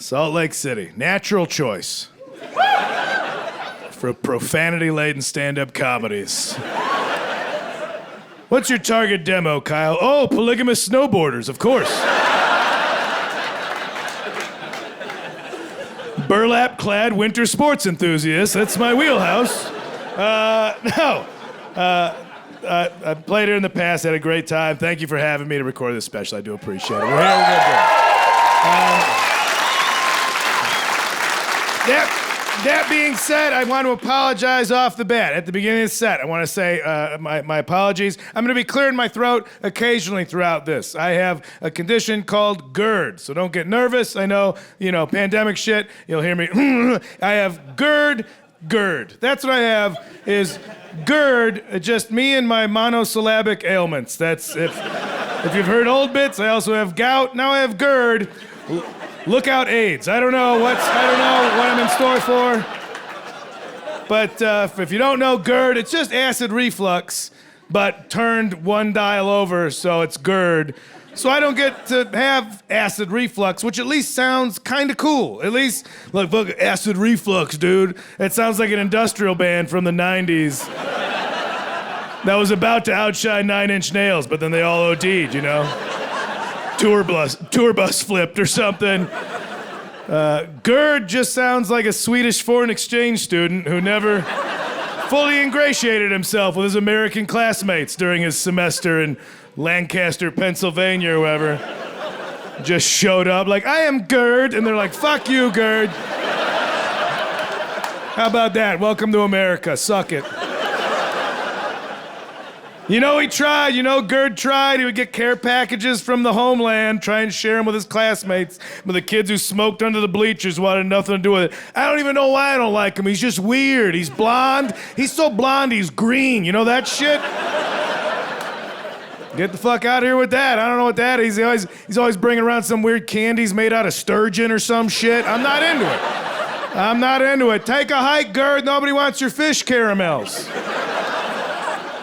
Salt Lake City, natural choice for profanity-laden stand-up comedies. What's your target demo, Kyle? Oh, polygamous snowboarders, of course. Burlap-clad winter sports enthusiasts, that's my wheelhouse. I played it in the past, had a great time. Thank you for having me to record this special. I do appreciate it. We're here, we're good. That being said, I want to apologize off the bat. At the beginning of the set, I want to say my apologies. I'm going to be clearing my throat occasionally throughout this. I have a condition called GERD, so don't get nervous. I know, pandemic shit. You'll hear me. I have GERD. That's what I have, is GERD, just me and my monosyllabic ailments. That's, if you've heard old bits, I also have gout. Now I have GERD. Look out AIDS. I don't know what I'm in store for. But if you don't know GERD, it's just acid reflux, but turned one dial over, so it's GERD. So I don't get to have acid reflux, which at least sounds kind of cool. At least, look, acid reflux, dude. It sounds like an industrial band from the 90s that was about to outshine Nine Inch Nails, but then they all OD'd, Tour bus flipped or something. GERD just sounds like a Swedish foreign exchange student who never fully ingratiated himself with his American classmates during his semester in Lancaster, Pennsylvania, or wherever. Just showed up like, I am GERD, and they're like, fuck you, GERD. How about that? Welcome to America. Suck it. He tried. GERD tried. He would get care packages from the homeland, try and share them with his classmates. But the kids who smoked under the bleachers wanted nothing to do with it. I don't even know why I don't like him. He's just weird. He's blonde. He's so blonde, he's green. You know that shit? Get the fuck out of here with that. I don't know what that is. He's always bringing around some weird candies made out of sturgeon or some shit. I'm not into it. Take a hike, GERD. Nobody wants your fish caramels.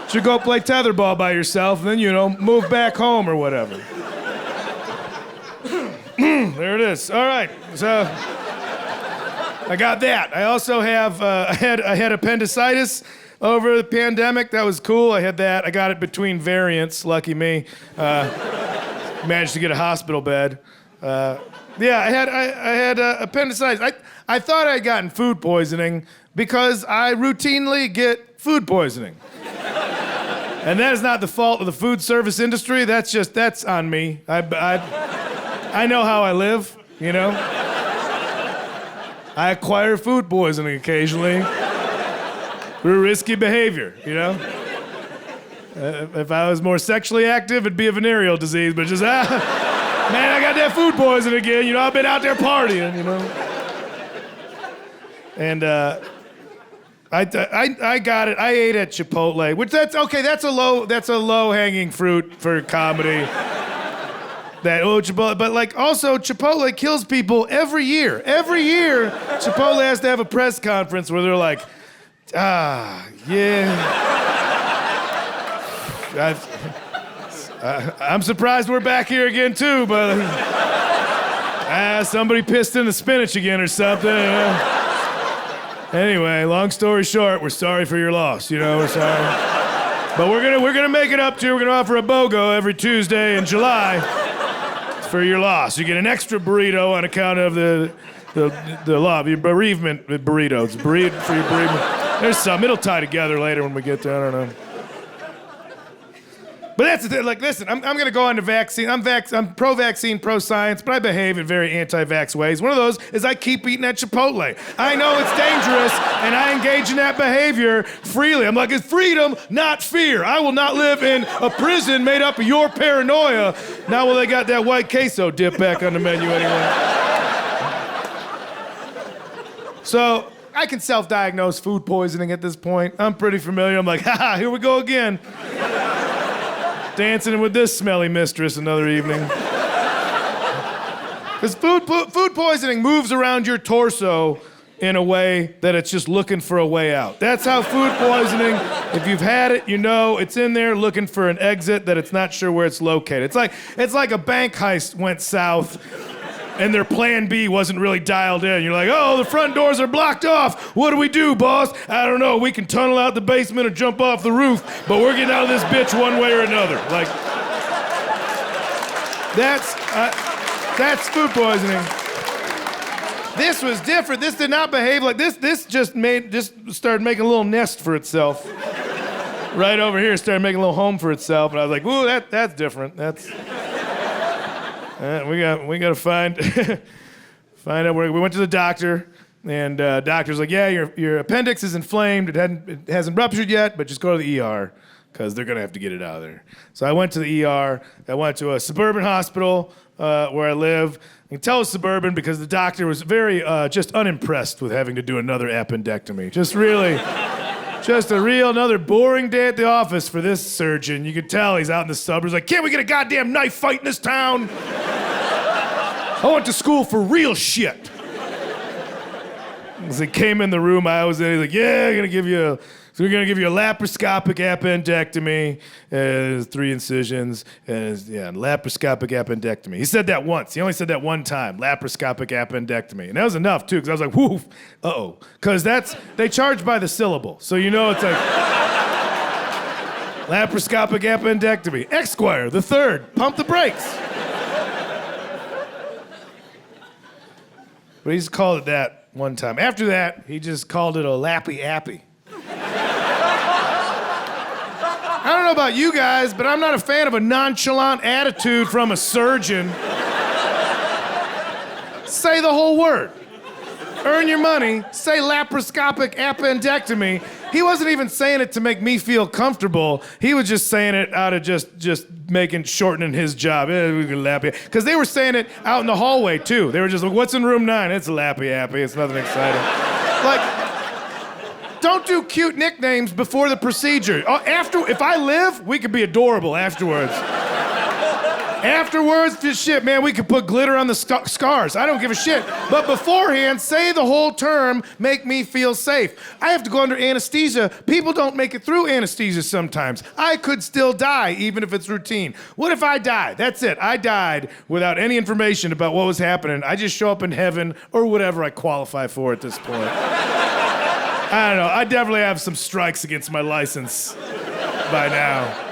Should go play tetherball by yourself and then, move back home or whatever. There it is. All right, so I got that. I also have, I had appendicitis over the pandemic. That was cool. I had that. I got it between variants, lucky me. Managed to get a hospital bed. I had appendicitis. I thought I'd gotten food poisoning because I routinely get food poisoning. And that is not the fault of the food service industry. That's on me. I know how I live, I acquire food poisoning occasionally through risky behavior, If I was more sexually active, it'd be a venereal disease, but just, man, I got that food poisoning again. I've been out there partying, And, I got it. I ate at Chipotle, which that's okay. That's a low hanging fruit for comedy. Chipotle, but also Chipotle kills people every year. Every year, Chipotle has to have a press conference where they're like, yeah. I'm surprised we're back here again too, but somebody pissed in the spinach again or something. Anyway, long story short, we're sorry for your loss. We're sorry. But we're gonna make it up to you. We're gonna offer a BOGO every Tuesday in July for your loss. You get an extra burrito on account of the law, your bereavement burrito. It's for your bereavement. There's some. It'll tie together later when we get there. I don't know. But that's the thing. Listen, I'm going to go on to vaccine. I'm pro-vaccine, pro-science, but I behave in very anti-vax ways. One of those is I keep eating at Chipotle. I know it's dangerous, and I engage in that behavior freely. I'm like, it's freedom, not fear. I will not live in a prison made up of your paranoia. Now, well, they got that white queso dip back on the menu anyway. So I can self-diagnose food poisoning at this point. I'm pretty familiar. I'm like, here we go again. Dancing with this smelly mistress another evening. Because food poisoning moves around your torso in a way that it's just looking for a way out. That's how food poisoning, if you've had it, it's in there looking for an exit that it's not sure where it's located. It's like a bank heist went south and their plan B wasn't really dialed in. You're like, oh, the front doors are blocked off. What do we do, boss? I don't know. We can tunnel out the basement or jump off the roof, but we're getting out of this bitch one way or another. Like, that's food poisoning. This was different. This did not behave like this. This just started making a little nest for itself. Right over here, started making a little home for itself, and I was like, "Ooh, that's different. That's we got to find out where." We went to the doctor, and doctor's like, "Yeah, your appendix is inflamed. It hasn't ruptured yet, but just go to the ER because they're gonna have to get it out of there." So I went to the ER. I went to a suburban hospital where I live. I can tell it's suburban because the doctor was very just unimpressed with having to do another appendectomy. Just really. Just another boring day at the office for this surgeon. You could tell he's out in the suburbs like, can't we get a goddamn knife fight in this town? I went to school for real shit. As he came in the room I was in, he's like, yeah, we're gonna give you a laparoscopic appendectomy, 3 incisions, laparoscopic appendectomy. He said that once. He only said that one time, laparoscopic appendectomy. And that was enough, too, because I was like, whoo, uh-oh. Because they charge by the syllable. So you know it's like, laparoscopic appendectomy. Esquire, the third, pump the brakes. But he just called it that one time. After that, he just called it a lappy appy. I don't know about you guys, but I'm not a fan of a nonchalant attitude from a surgeon. Say the whole word. Earn your money, say laparoscopic appendectomy. He wasn't even saying it to make me feel comfortable. He was just saying it out of just shortening his job. We can lappy. Because they were saying it out in the hallway, too. They were just like, what's in room 9? It's a lappy appy. It's nothing exciting. Like, don't do cute nicknames before the procedure. If I live, we could be adorable afterwards. Afterwards, just shit, man, we could put glitter on the scars. I don't give a shit. But beforehand, say the whole term, make me feel safe. I have to go under anesthesia. People don't make it through anesthesia sometimes. I could still die, even if it's routine. What if I die? That's it. I died without any information about what was happening. I just show up in heaven or whatever I qualify for at this point. I don't know. I definitely have some strikes against my license by now.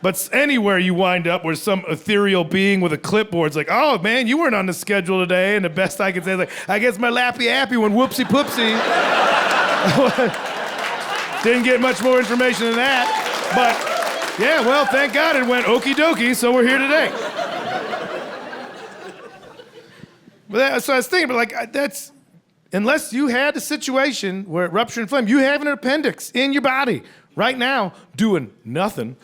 But anywhere you wind up where some ethereal being with a clipboard's like, oh, man, you weren't on the schedule today. And the best I can say is like, I guess my lappy appy went whoopsie poopsie. Didn't get much more information than that. But, yeah, well, thank God it went okie dokie, so we're here today. So I was thinking, but like, that's... Unless you had a situation where it ruptured and inflamed, you have an appendix in your body right now doing nothing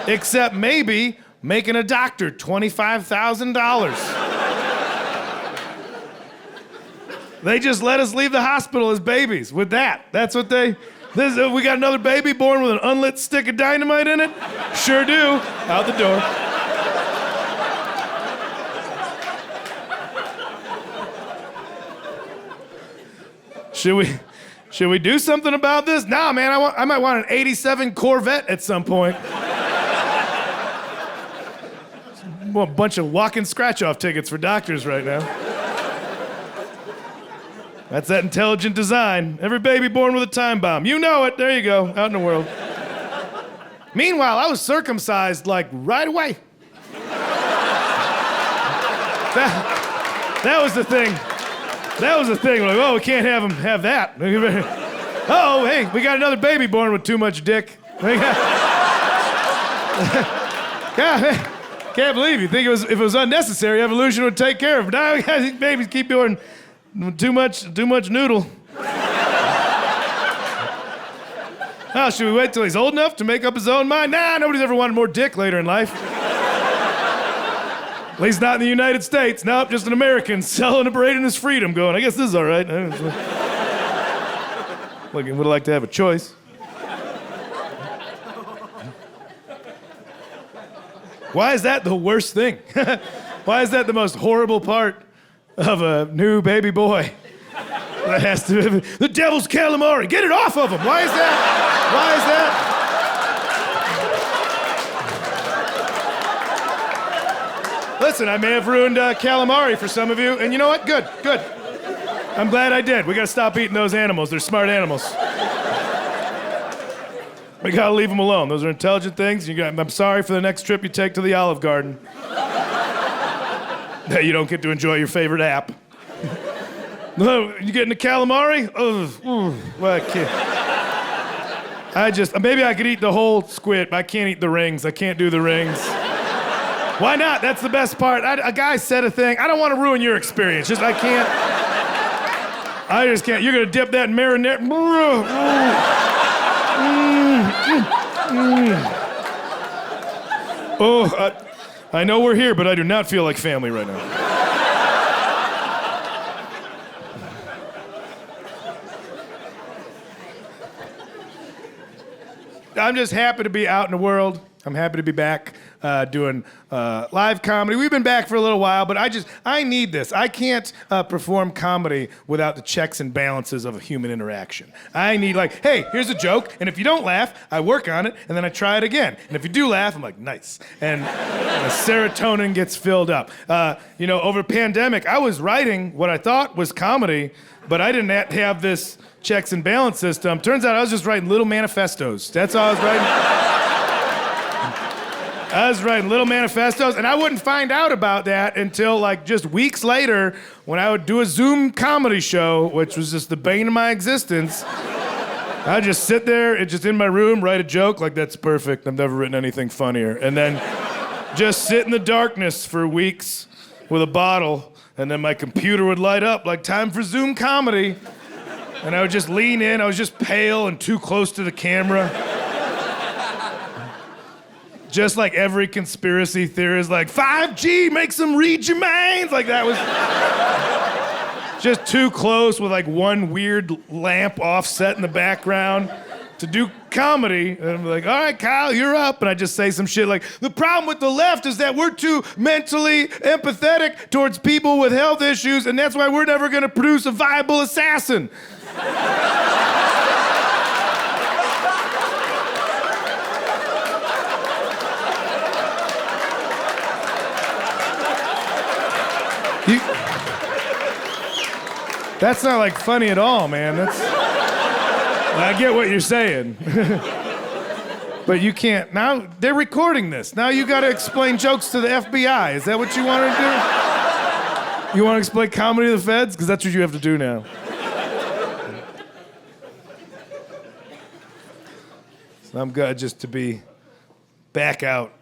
except maybe making a doctor $25,000. They just let us leave the hospital as babies with that. That's what we got another baby born with an unlit stick of dynamite in it? Sure do. Out the door. Should we do something about this? Nah, man, I might want an 87 Corvette at some point. A bunch of walk-in scratch-off tickets for doctors right now. That's that intelligent design. Every baby born with a time bomb. You know it. There you go, out in the world. Meanwhile, I was circumcised, like, right away. That was the thing. That was the thing. Like, oh, we can't have him have that. Oh, hey, we got another baby born with too much dick. God, can't believe you think if it was unnecessary, evolution would take care of it. Now babies keep doing too much noodle. Oh, should we wait till he's old enough to make up his own mind? Nah, nobody's ever wanted more dick later in life. At least not in the United States. Nope, just an American celebrating his freedom going, I guess this is all right. Look, would like to have a choice. Why is that the worst thing? Why is that the most horrible part of a new baby boy? That has to be the devil's calamari. Get it off of him. Why is that? Why is that? Listen, I may have ruined calamari for some of you, and you know what? Good. I'm glad I did. We gotta stop eating those animals. They're smart animals. We gotta leave them alone. Those are intelligent things. I'm sorry for the next trip you take to the Olive Garden that you don't get to enjoy your favorite app. No, you getting the calamari? Well, I can't. Maybe I could eat the whole squid, but I can't eat the rings. I can't do the rings. Why not? That's the best part. A guy said a thing. I don't want to ruin your experience. I can't. I just can't. You're gonna dip that in marinara. Oh, I know we're here, but I do not feel like family right now. I'm just happy to be out in the world. I'm happy to be back doing live comedy. We've been back for a little while, but I need this. I can't perform comedy without the checks and balances of a human interaction. I need hey, here's a joke, and if you don't laugh, I work on it, and then I try it again. And if you do laugh, I'm like, nice. And the serotonin gets filled up. Over pandemic, I was writing what I thought was comedy, but I didn't have this checks and balance system. Turns out I was just writing little manifestos. That's all I was writing. I was writing little manifestos, and I wouldn't find out about that until just weeks later when I would do a Zoom comedy show, which was just the bane of my existence. I'd just sit there and just in my room, write a joke, that's perfect. I've never written anything funnier. And then just sit in the darkness for weeks with a bottle, and then my computer would light up time for Zoom comedy. And I would just lean in. I was just pale and too close to the camera. Just like every conspiracy theorist, 5G makes them read your minds. That was just too close with one weird lamp offset in the background to do comedy. And I'm like, all right, Kyle, you're up. And I just say some shit the problem with the left is that we're too mentally empathetic towards people with health issues, and that's why we're never gonna produce a viable assassin. That's not funny at all, man. I get what you're saying. But you can't. Now they're recording this. Now you gotta explain jokes to the FBI. Is that what you want to do? You want to explain comedy to the feds? Because that's what you have to do now. So I'm glad just to be back out.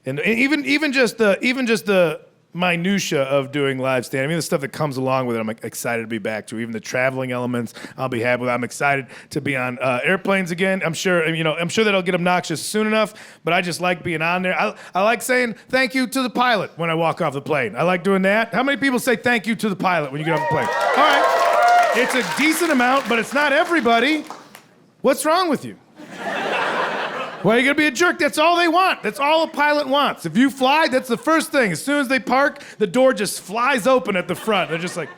And even just the minutia of doing live stand. The stuff that comes along with it, I'm excited to be back to. Even the traveling elements, I'll be happy with. I'm excited to be on airplanes again. I'm sure that'll get obnoxious soon enough, but I just like being on there. I like saying thank you to the pilot when I walk off the plane. I like doing that. How many people say thank you to the pilot when you get off the plane? All right. It's a decent amount, but it's not everybody. What's wrong with you? Why are you gonna be a jerk? That's all they want. That's all a pilot wants. If you fly, that's the first thing. As soon as they park, the door just flies open at the front. They're just like...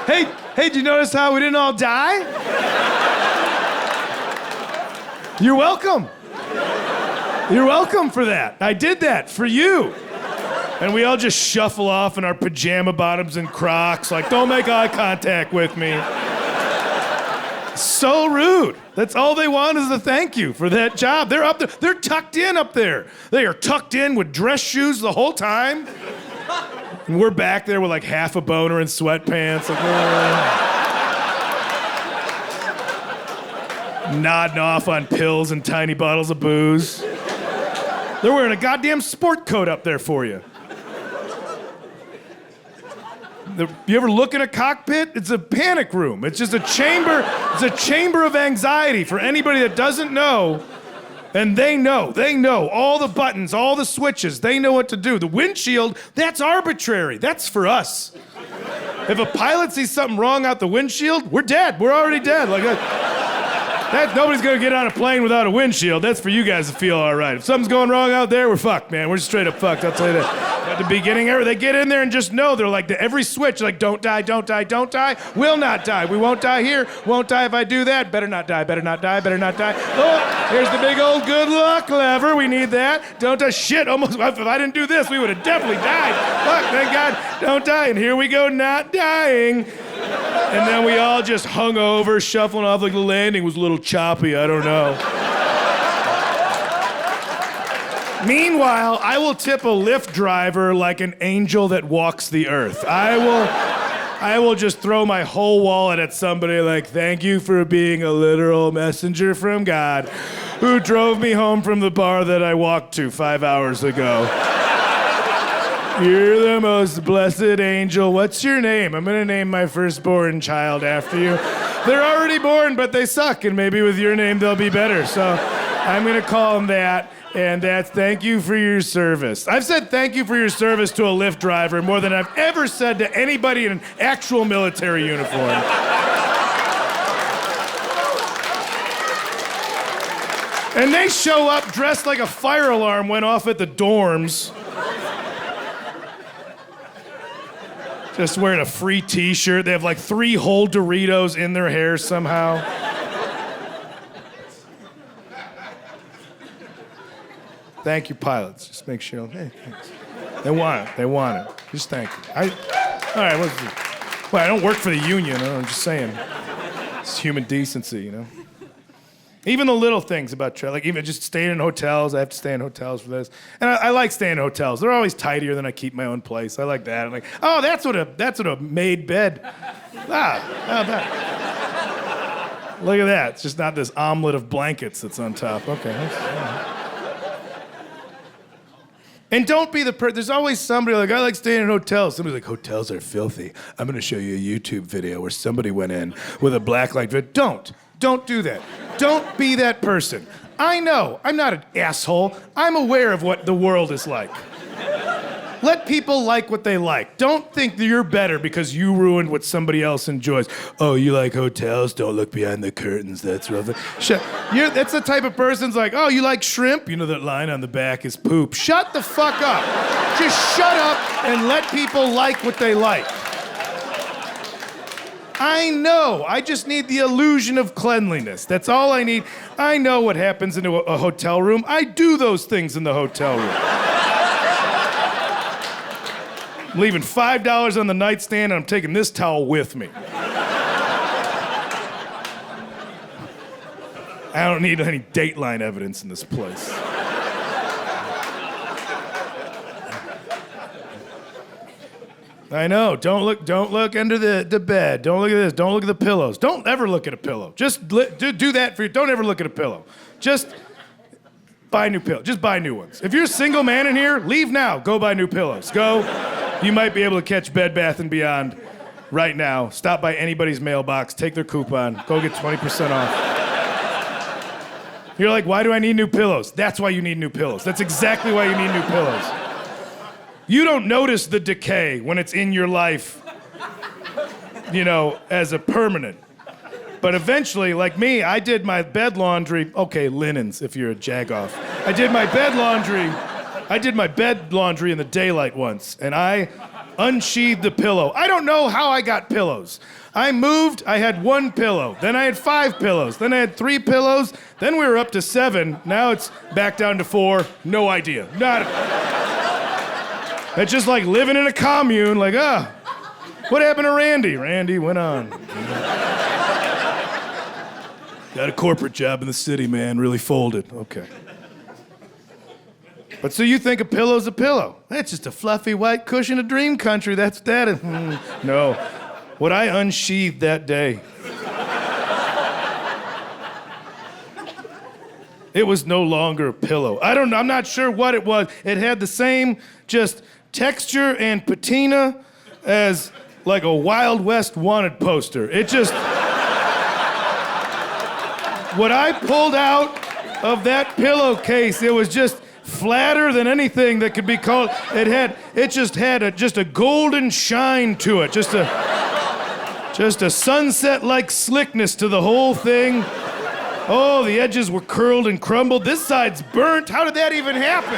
Hey, did you notice how we didn't all die? You're welcome. You're welcome for that. I did that for you. And we all just shuffle off in our pajama bottoms and Crocs, don't make eye contact with me. So rude. That's all they want is a thank you for that job. They're up there. They're tucked in up there. They are tucked in with dress shoes the whole time. And we're back there with half a boner and sweatpants. Nodding off on pills and tiny bottles of booze. They're wearing a goddamn sport coat up there for you. You ever look in a cockpit? It's a panic room. It's just a chamber. It's a chamber of anxiety for anybody that doesn't know. And they know all the buttons, all the switches. They know what to do. The windshield, that's arbitrary. That's for us. If a pilot sees something wrong out the windshield, we're dead. We're already dead. Nobody's gonna get on a plane without a windshield. That's for you guys to feel all right. If something's going wrong out there, we're fucked, man. We're straight up fucked, I'll tell you that. At the beginning, they get in there and just know, they're like, every switch, like, don't die, don't die, don't die, will not die. We won't die here, won't die if I do that, better not die, better not die, better not die. Oh, here's the big old good luck lever, we need that. Don't die, shit, almost, if I didn't do this, we would have definitely died. Fuck, thank God, don't die, and here we go, not dying. And then we all just hung over, shuffling off like the landing was a little choppy, I don't know. Meanwhile, I will tip a Lyft driver like an angel that walks the earth. I will just throw my whole wallet at somebody like, thank you for being a literal messenger from God who drove me home from the bar that I walked to 5 hours ago. You're the most blessed angel. What's your name? I'm gonna name my firstborn child after you. They're already born, but they suck, and maybe with your name they'll be better. So I'm gonna call them that, and that's thank you for your service. I've said thank you for your service to a Lyft driver more than I've ever said to anybody in an actual military uniform. And they show up dressed like a fire alarm went off at the dorms. Just wearing a free t-shirt. They have like 3 whole Doritos in their hair somehow. Thank you, pilots. Just make sure, hey, thanks. They want it. Just thank you. All right, well, I don't work for the union, I'm just saying. It's human decency, you know? Even the little things about travel, like even just staying in hotels. I have to stay in hotels for this. And I like staying in hotels. They're always tidier than I keep my own place. I like that. I'm like, oh, that's what a made bed. How about that? Look at that. It's just not this omelet of blankets that's on top. Okay. And don't be the there's always somebody like, I like staying in hotels. Somebody's like, hotels are filthy. I'm gonna show you a YouTube video where somebody went in with a blacklight video. Don't do that. Don't be that person. I know, I'm not an asshole. I'm aware of what the world is like. Let people like what they like. Don't think that you're better because you ruined what somebody else enjoys. Oh, you like hotels? Don't look behind the curtains, that's rough. That's the type of person's like, oh, you like shrimp? You know that line on the back is poop. Shut the fuck up. Just shut up and let people like what they like. I know. I just need the illusion of cleanliness. That's all I need. I know what happens in a hotel room. I do those things in the hotel room. I'm leaving $5 on the nightstand, and I'm taking this towel with me. I don't need any Dateline evidence in this place. I know. Don't look under the bed. Don't look at this. Don't look at the pillows. Don't ever look at a pillow. Just do that for you. Don't ever look at a pillow. Just buy new pillows. Just buy new ones. If you're a single man in here, leave now. Go buy new pillows. Go. You might be able to catch Bed Bath & Beyond right now. Stop by anybody's mailbox. Take their coupon. Go get 20% off. You're like, why do I need new pillows? That's why you need new pillows. That's exactly why you need new pillows. You don't notice the decay when it's in your life, you know, as a permanent. But eventually, like me, I did my bed laundry. Okay, linens, if you're a jagoff. I did my bed laundry in the daylight once, and I unsheathed the pillow. I don't know how I got pillows. I moved, I had 1 pillow. Then I had 5 pillows. Then I had 3 pillows. Then we were up to 7. Now it's back down to 4. No idea. It's just like living in a commune, like, what happened to Randy? Randy went on. Got a corporate job in the city, man, really folded. Okay. But so you think a pillow's a pillow. That's just a fluffy white cushion of dream country, that's that. No, what I unsheathed that day. It was no longer a pillow. I'm not sure what it was. It had the same just texture and patina as like a Wild West wanted poster. It just... What I pulled out of that pillowcase, it was just flatter than anything that could be called. It just had a golden shine to it. Just a sunset-like slickness to the whole thing. Oh, the edges were curled and crumbled. This side's burnt. How did that even happen?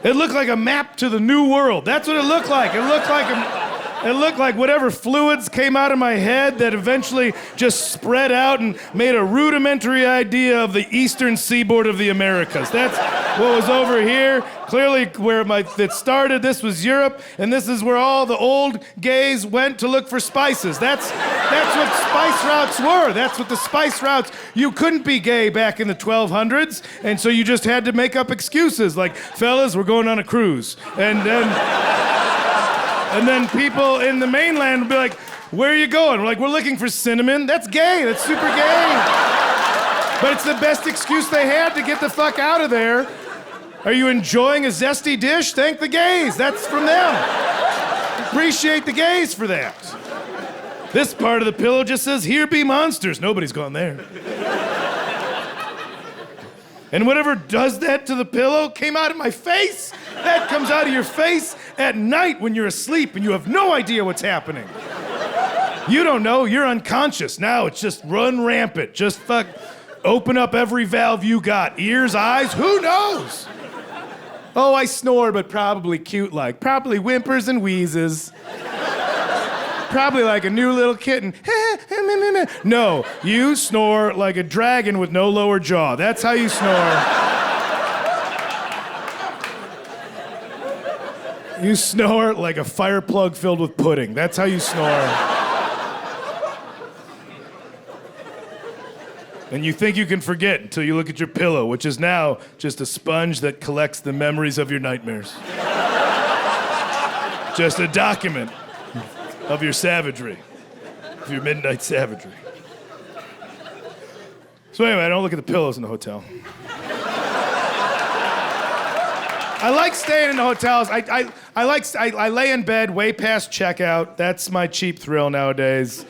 It looked like a map to the new world. That's what it looked like. It looked like whatever fluids came out of my head that eventually just spread out and made a rudimentary idea of the eastern seaboard of the Americas. That's what was over here. Clearly where it started, this was Europe, and this is where all the old gays went to look for spices. That's what spice routes were. That's what the spice routes, you couldn't be gay back in the 1200s, and so you just had to make up excuses like, fellas, we're going on a cruise. And then people in the mainland would be like, where are you going? We're like, we're looking for cinnamon. That's gay. That's super gay. But it's the best excuse they had to get the fuck out of there. Are you enjoying a zesty dish? Thank the gays. That's from them. Appreciate the gays for that. This part of the pillow just says, here be monsters. Nobody's gone there. And whatever does that to the pillow came out of my face. That comes out of your face at night when you're asleep and you have no idea what's happening. You don't know, you're unconscious. Now it's just run rampant. Just open up every valve you got. Ears, eyes, who knows? Oh, I snore, but probably cute-like. Probably whimpers and wheezes. Probably like a new little kitten. No, you snore like a dragon with no lower jaw. That's how you snore. You snore like a fire plug filled with pudding. That's how you snore. And you think you can forget until you look at your pillow, which is now just a sponge that collects the memories of your nightmares. Just a document of your savagery, of your midnight savagery. So anyway, I don't look at the pillows in the hotel. I like staying in the hotels. I lay in bed way past checkout. That's my cheap thrill nowadays.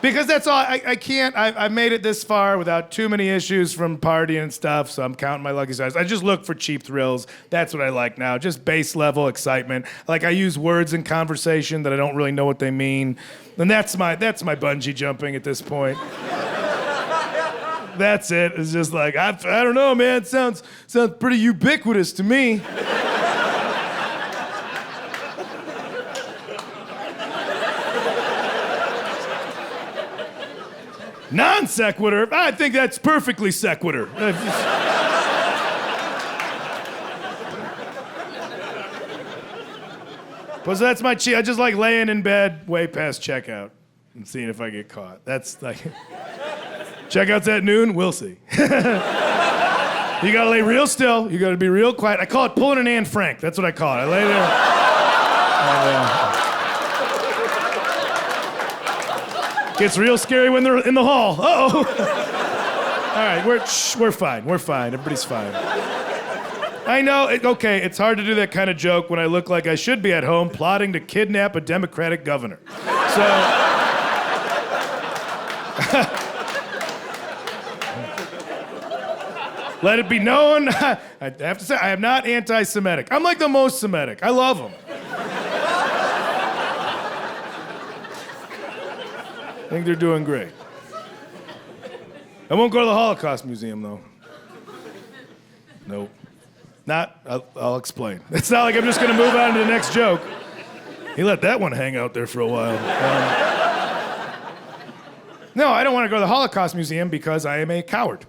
Because that's all, I made it this far without too many issues from partying and stuff, so I'm counting my lucky stars. I just look for cheap thrills. That's what I like now, just base level excitement. Like I use words in conversation that I don't really know what they mean. And that's my bungee jumping at this point. That's it. It's just like, I don't know, man, it sounds pretty ubiquitous to me. Non sequitur? I think that's perfectly sequitur. But that's my cheat. I just like laying in bed way past checkout and seeing if I get caught. That's like, checkout's at noon, we'll see. You gotta lay real still. You gotta be real quiet. I call it pulling an Anne Frank. That's what I call it. I lay there. Gets real scary when they're in the hall. Uh-oh. All right, we're fine. We're fine. Everybody's fine. I know, okay, it's hard to do that kind of joke when I look like I should be at home plotting to kidnap a Democratic governor. So, let it be known, I have to say, I am not anti-Semitic. I'm like the most Semitic. I love them. I think they're doing great. I won't go to the Holocaust Museum, though. Nope. I'll explain. It's not like I'm just going to move on to the next joke. He let that one hang out there for a while. No, I don't want to go to the Holocaust Museum because I am a coward.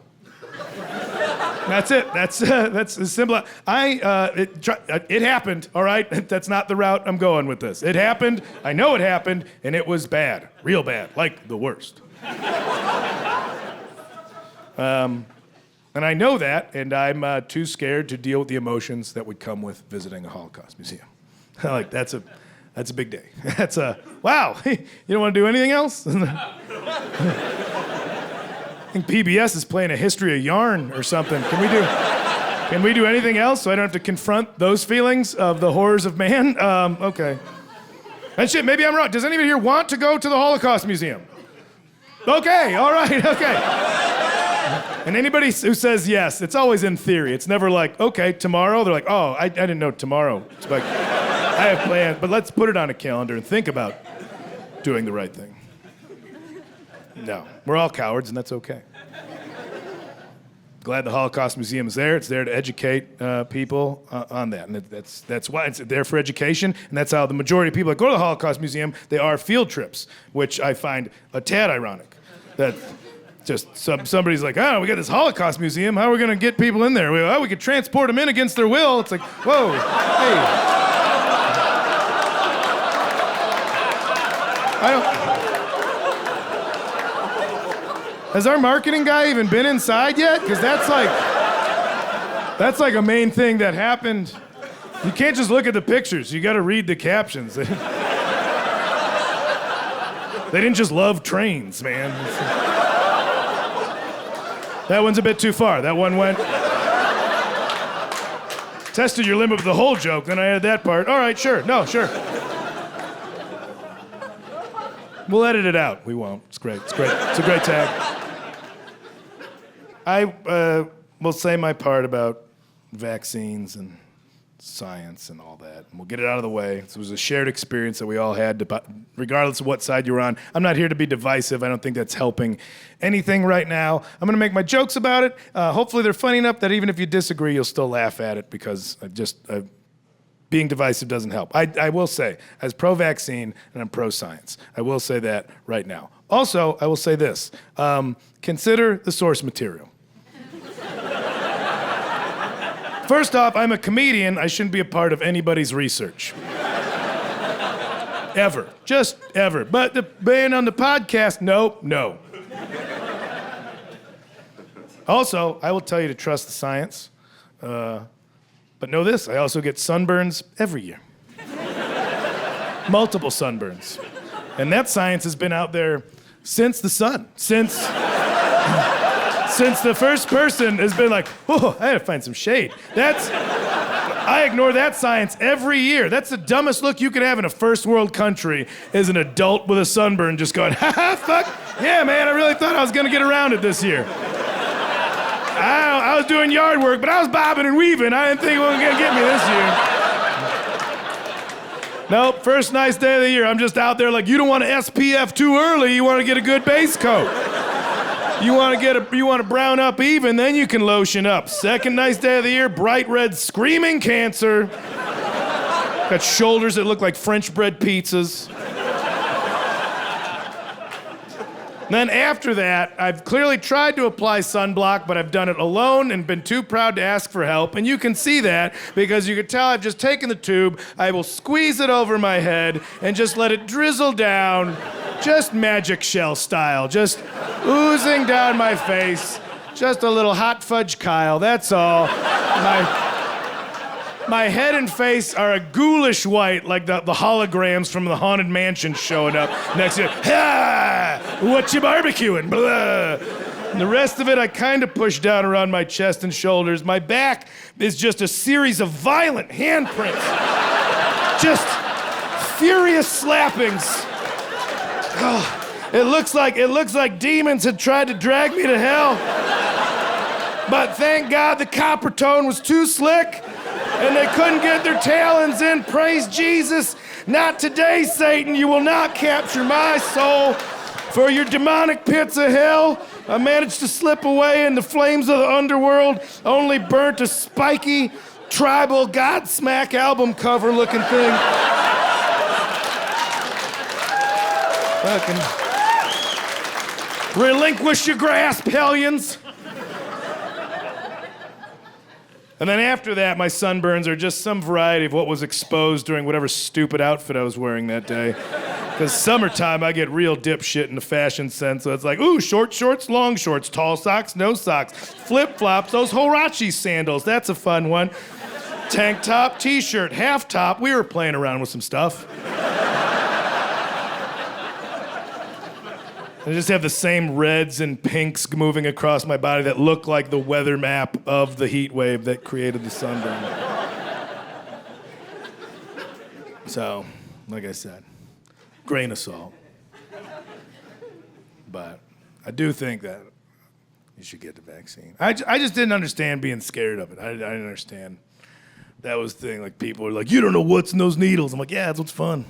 That's it. That's as simple. It happened, all right? That's not the route I'm going with this. It happened, I know it happened, and it was bad. Real bad. Like the worst. And I know that, and I'm too scared to deal with the emotions that would come with visiting a Holocaust museum. Like, that's a big day. That's a, wow, you don't want to do anything else? I think PBS is playing a history of yarn or something. Can we do anything else so I don't have to confront those feelings of the horrors of man? Okay. And shit, maybe I'm wrong. Does anybody here want to go to the Holocaust Museum? Okay, all right, okay. And anybody who says yes, it's always in theory. It's never like, okay, tomorrow. They're like, oh, I didn't know tomorrow. It's like, I have plans, but let's put it on a calendar and think about doing the right thing. No, we're all cowards, and that's okay. Glad the Holocaust Museum is there. It's there to educate people on that, and that's why it's there for education. And that's how the majority of people that go to the Holocaust Museum, they are field trips, which I find a tad ironic. That just somebody's like, oh, we got this Holocaust Museum. How are we going to get people in there? We could transport them in against their will. It's like, whoa, hey. Has our marketing guy even been inside yet? Because that's like a main thing that happened. You can't just look at the pictures. You got to read the captions. They didn't just love trains, man. That one's a bit too far. That one went. Tested your limit with the whole joke, then I added that part. All right, sure. No, sure. We'll edit it out. We won't. It's great. It's great. It's a great tag. I will say my part about vaccines and science and all that. And we'll get it out of the way. It was a shared experience that we all had, regardless of what side you're on. I'm not here to be divisive. I don't think that's helping anything right now. I'm going to make my jokes about it. Hopefully they're funny enough that even if you disagree, you'll still laugh at it, because being divisive doesn't help. I will say, as pro-vaccine and I'm pro-science, I will say that right now. Also, I will say this. Consider the source material. First off, I'm a comedian. I shouldn't be a part of anybody's research. Ever. Just ever. But being on the podcast, no. Also, I will tell you to trust the science. But know this, I also get sunburns every year. Multiple sunburns. And that science has been out there since the sun. Since the first person has been like, oh, I gotta find some shade. I ignore that science every year. That's the dumbest look you could have in a first world country, is an adult with a sunburn just going, ha ha, fuck. Yeah, man, I really thought I was gonna get around it this year. I was doing yard work, but I was bobbing and weaving. I didn't think it was gonna get me this year. Nope, first nice day of the year, I'm just out there like, you don't want to SPF too early, you want to get a good base coat. You want to brown up even, then you can lotion up. Second nice day of the year, bright red screaming cancer. Got shoulders that look like French bread pizzas. Then after that, I've clearly tried to apply sunblock, but I've done it alone and been too proud to ask for help. And you can see that because you can tell I've just taken the tube, I will squeeze it over my head and just let it drizzle down, just magic shell style, just oozing down my face. Just a little hot fudge Kyle, that's all. My head and face are a ghoulish white, like the holograms from the Haunted Mansion showing up next to you. Ha! What you barbecuing? Blah. And the rest of it I kind of push down around my chest and shoulders. My back is just a series of violent handprints. Just furious slappings. Oh, it looks like demons had tried to drag me to hell. But thank God the copper tone was too slick and they couldn't get their talons in. Praise Jesus. Not today, Satan. You will not capture my soul. For your demonic pits of hell, I managed to slip away in the flames of the underworld, only burnt a spiky, tribal Godsmack album cover looking thing. Fucking relinquish your grasp, hellions. And then after that, my sunburns are just some variety of what was exposed during whatever stupid outfit I was wearing that day. Because summertime, I get real dipshit in the fashion sense. So it's like, ooh, short shorts, long shorts, tall socks, no socks, flip-flops, those Huarache sandals, that's a fun one. Tank top, t-shirt, half top, we were playing around with some stuff. I just have the same reds and pinks moving across my body that look like the weather map of the heat wave that created the sunburn. So, like I said, grain of salt. But I do think that you should get the vaccine. I just didn't understand being scared of it. I didn't understand. That was the thing, like people were like, you don't know what's in those needles. I'm like, yeah, that's what's fun.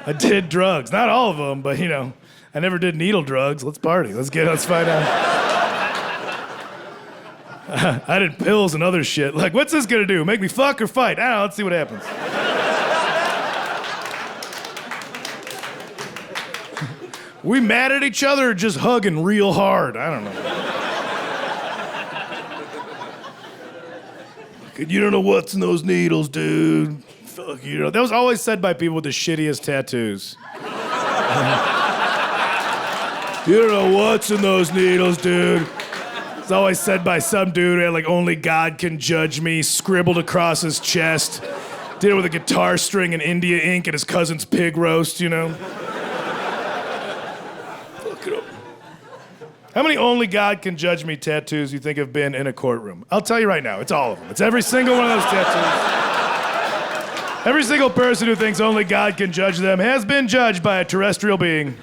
I did drugs. Not all of them, but, I never did needle drugs. Let's party. Let's find out. I did pills and other shit. Like, what's this gonna do? Make me fuck or fight? I don't know. Let's see what happens. We mad at each other or just hugging real hard? I don't know. You don't know what's in those needles, dude. Fuck you. That was always said by people with the shittiest tattoos. You don't know what's in those needles, dude. It's always said by some dude who had like "only God can judge me" scribbled across his chest. Did it with a guitar string and India ink at his cousin's pig roast, Look it up. How many "only God can judge me" tattoos do you think have been in a courtroom? I'll tell you right now, it's all of them. It's every single one of those tattoos. Every single person who thinks only God can judge them has been judged by a terrestrial being.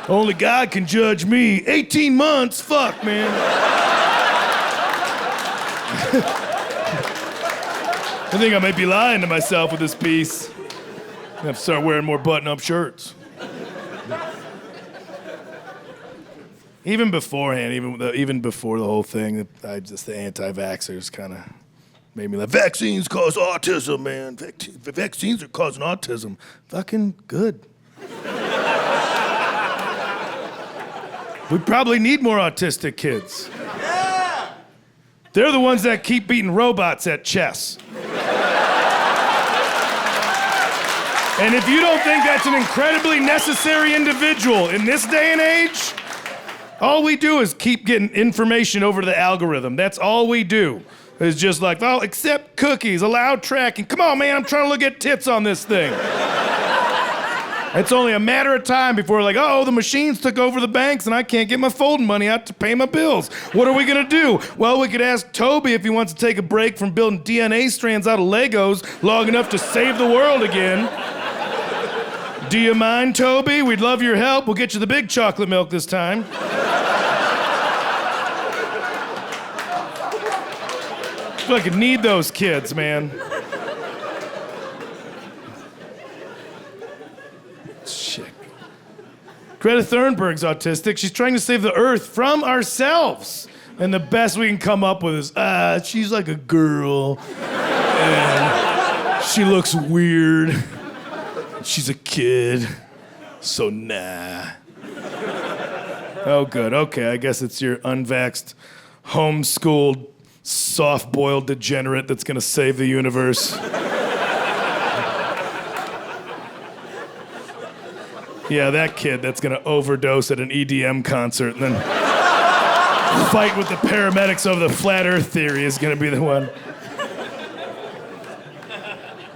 Only God can judge me. 18 months? Fuck, man. I think I might be lying to myself with this piece. I have to start wearing more button-up shirts. Even beforehand, even before the whole thing, the anti-vaxxers kind of made me like, vaccines cause autism, man. Vaccines are causing autism. Fucking good. We probably need more autistic kids. Yeah! They're the ones that keep beating robots at chess. And if you don't think that's an incredibly necessary individual in this day and age, all we do is keep getting information over to the algorithm. That's all we do. It's just like, oh, accept cookies, allow tracking. Come on, man, I'm trying to look at tits on this thing. It's only a matter of time before we're like, oh, the machines took over the banks and I can't get my folding money out to pay my bills. What are we gonna do? Well, we could ask Toby if he wants to take a break from building DNA strands out of Legos long enough to save the world again. Do you mind, Toby? We'd love your help. We'll get you the big chocolate milk this time. Fucking need those kids, man. Shit. Greta Thunberg's autistic. She's trying to save the Earth from ourselves. And the best we can come up with is, she's like a girl. And she looks weird. She's a kid. So nah. Oh, good. Okay, I guess it's your unvaxxed, homeschooled, soft-boiled degenerate that's gonna save the universe. Yeah, that kid that's gonna overdose at an EDM concert and then fight with the paramedics over the flat earth theory is gonna be the one.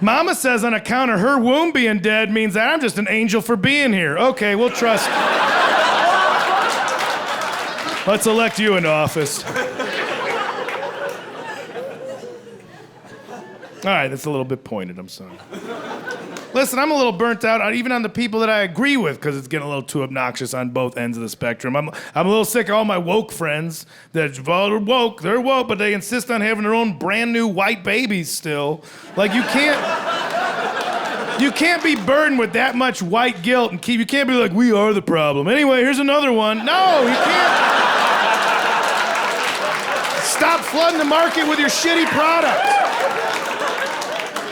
Mama says on account of her womb being dead means that I'm just an angel for being here. Okay, we'll trust. Let's elect you into office. All right, that's a little bit pointed, I'm sorry. Listen, I'm a little burnt out even on the people that I agree with because it's getting a little too obnoxious on both ends of the spectrum. I'm a little sick of all my woke friends that are woke, but they insist on having their own brand new white babies still. Like you can't be burdened with that much white guilt and you can't be like, we are the problem. Anyway, here's another one. No, you can't. Stop flooding the market with your shitty product.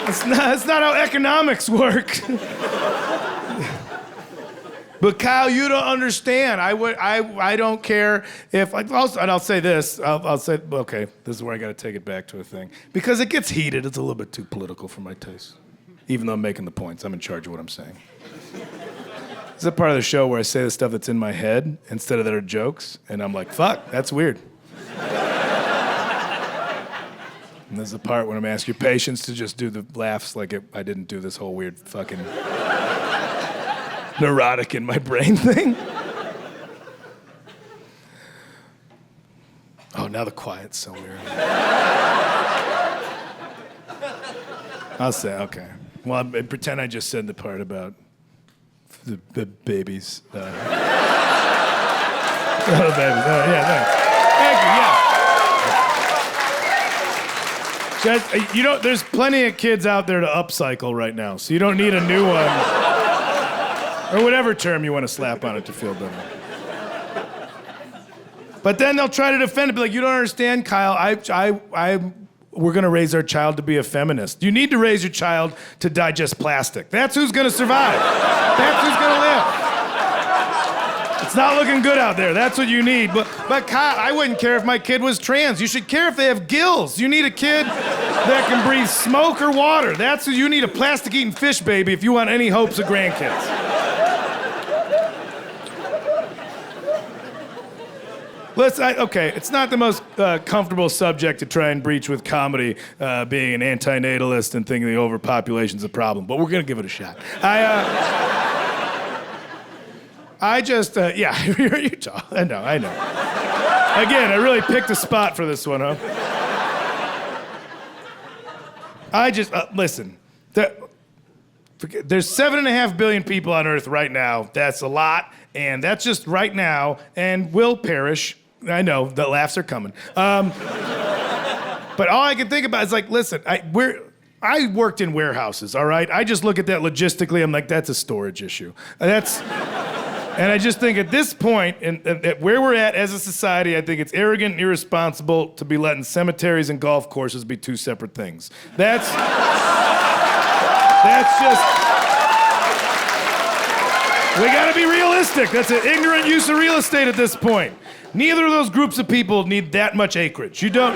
That's not how economics work. But Kyle, you don't understand. I don't care if, and I'll say this, I'll say, okay, this is where I gotta take it back to a thing. Because it gets heated, it's a little bit too political for my taste. Even though I'm making the points, I'm in charge of what I'm saying. This is a part of the show where I say the stuff that's in my head instead of that are jokes, and I'm like, fuck, that's weird. And this is the part when I'm asking your patience to just do the laughs like I didn't do this whole weird fucking neurotic in my brain thing. Oh, now the quiet's so weird. I'll say, okay. Well, I pretend I just said the part about the babies. Oh, babies. Oh, yeah, thanks. Thank you, yeah. There's plenty of kids out there to upcycle right now, so you don't need a new one. Or whatever term you want to slap on it to feel better. But then they'll try to defend it, be like, you don't understand, Kyle, we're gonna raise our child to be a feminist. You need to raise your child to digest plastic. That's who's gonna survive. That's who's gonna live. It's not looking good out there. That's what you need. But Kyle, I wouldn't care if my kid was trans. You should care if they have gills. You need a kid that can breathe smoke or water. That's what you need, a plastic-eating fish baby if you want any hopes of grandkids. Okay, it's not the most comfortable subject to try and breach with comedy, being an anti-natalist and thinking the overpopulation's a problem, but we're gonna give it a shot. You talk. I know. Again, I really picked a spot for this one, huh? Listen. There's 7.5 billion people on Earth right now. That's a lot, and that's just right now, and will perish. I know, the laughs are coming. But all I can think about is like, listen, I worked in warehouses, all right? I just look at that logistically, I'm like, that's a storage issue. And I just think at this point, at where we're at as a society, I think it's arrogant and irresponsible to be letting cemeteries and golf courses be two separate things. That's just... We gotta be realistic. That's an ignorant use of real estate at this point. Neither of those groups of people need that much acreage. You don't...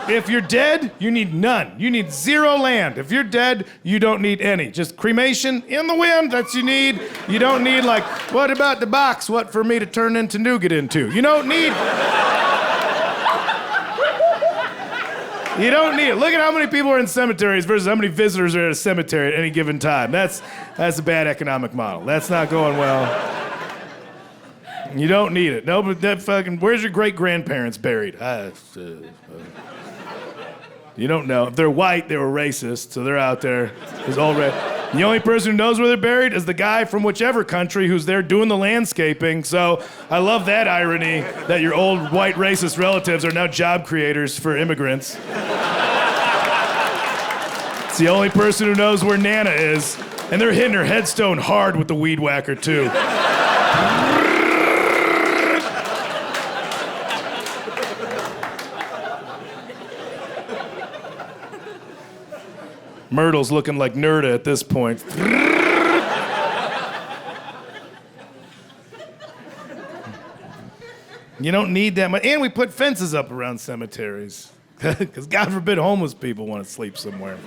If you're dead, you need none. You need zero land. If you're dead, you don't need any. Just cremation in the wind, that's you need. You don't need like, what about the box? What for me to turn into nougat into? You don't need... You don't need it. Look at how many people are in cemeteries versus how many visitors are at a cemetery at any given time. That's a bad economic model. That's not going well. You don't need it. No, but where's your great-grandparents buried? You don't know. If they're white, they were racist, so they're out there. There's all red. The only person who knows where they're buried is the guy from whichever country who's there doing the landscaping. So I love that irony that your old white racist relatives are now job creators for immigrants. It's the only person who knows where Nana is, and they're hitting her headstone hard with the weed whacker, too. Myrtle's looking like Nerda at this point. You don't need that much. And we put fences up around cemeteries. Because God forbid homeless people want to sleep somewhere.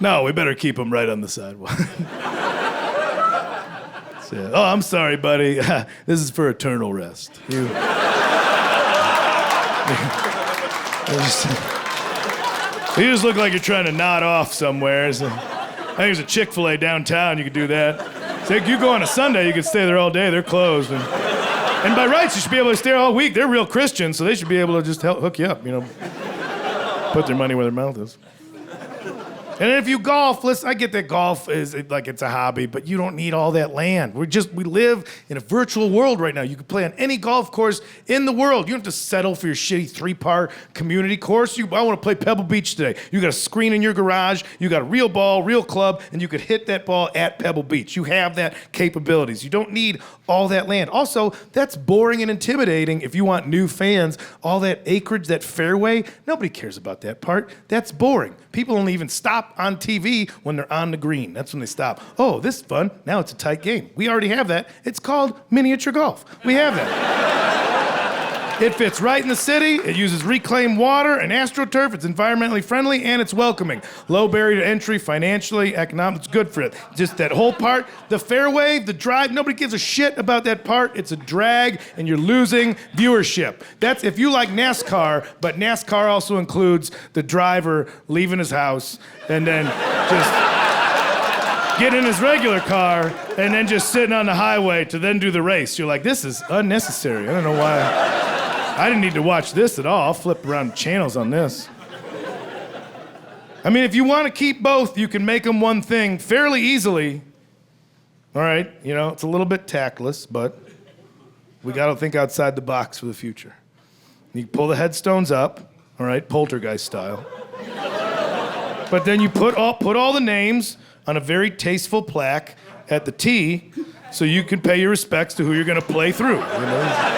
No, we better keep them right on the sidewalk. Oh, I'm sorry, buddy. This is for eternal rest. You just look like you're trying to nod off somewhere. So, I think there's a Chick-fil-A downtown. You could do that. So you go on a Sunday, you could stay there all day. They're closed. And by rights, you should be able to stay there all week. They're real Christians, so they should be able to just hook you up, Put their money where their mouth is. And if you golf, listen, I get that golf is like it's a hobby, but you don't need all that land. We live in a virtual world right now. You can play on any golf course in the world. You don't have to settle for your shitty 3-par community course. I want to play Pebble Beach today. You got a screen in your garage, you got a real ball, real club, and you could hit that ball at Pebble Beach. You have that capabilities. You don't need all that land. Also, that's boring and intimidating if you want new fans. All that acreage, that fairway, nobody cares about that part. That's boring. People only even stop on TV when they're on the green. That's when they stop. Oh, this is fun. Now it's a tight game. We already have that. It's called miniature golf. We have that. It fits right in the city. It uses reclaimed water and AstroTurf. It's environmentally friendly and it's welcoming. Low barrier to entry, financially, economic. It's good for it. Just that whole part, the fairway, the drive, nobody gives a shit about that part. It's a drag and you're losing viewership. That's if you like NASCAR, but NASCAR also includes the driver leaving his house and then just get in his regular car and then just sitting on the highway to then do the race. You're like, this is unnecessary. I don't know why. I didn't need to watch this at all. I'll flip around channels on this. I mean, if you want to keep both, you can make them one thing fairly easily. All right, it's a little bit tactless, but we got to think outside the box for the future. You pull the headstones up, all right, poltergeist style. But then you put all the names on a very tasteful plaque at the T so you can pay your respects to who you're gonna play through. You know?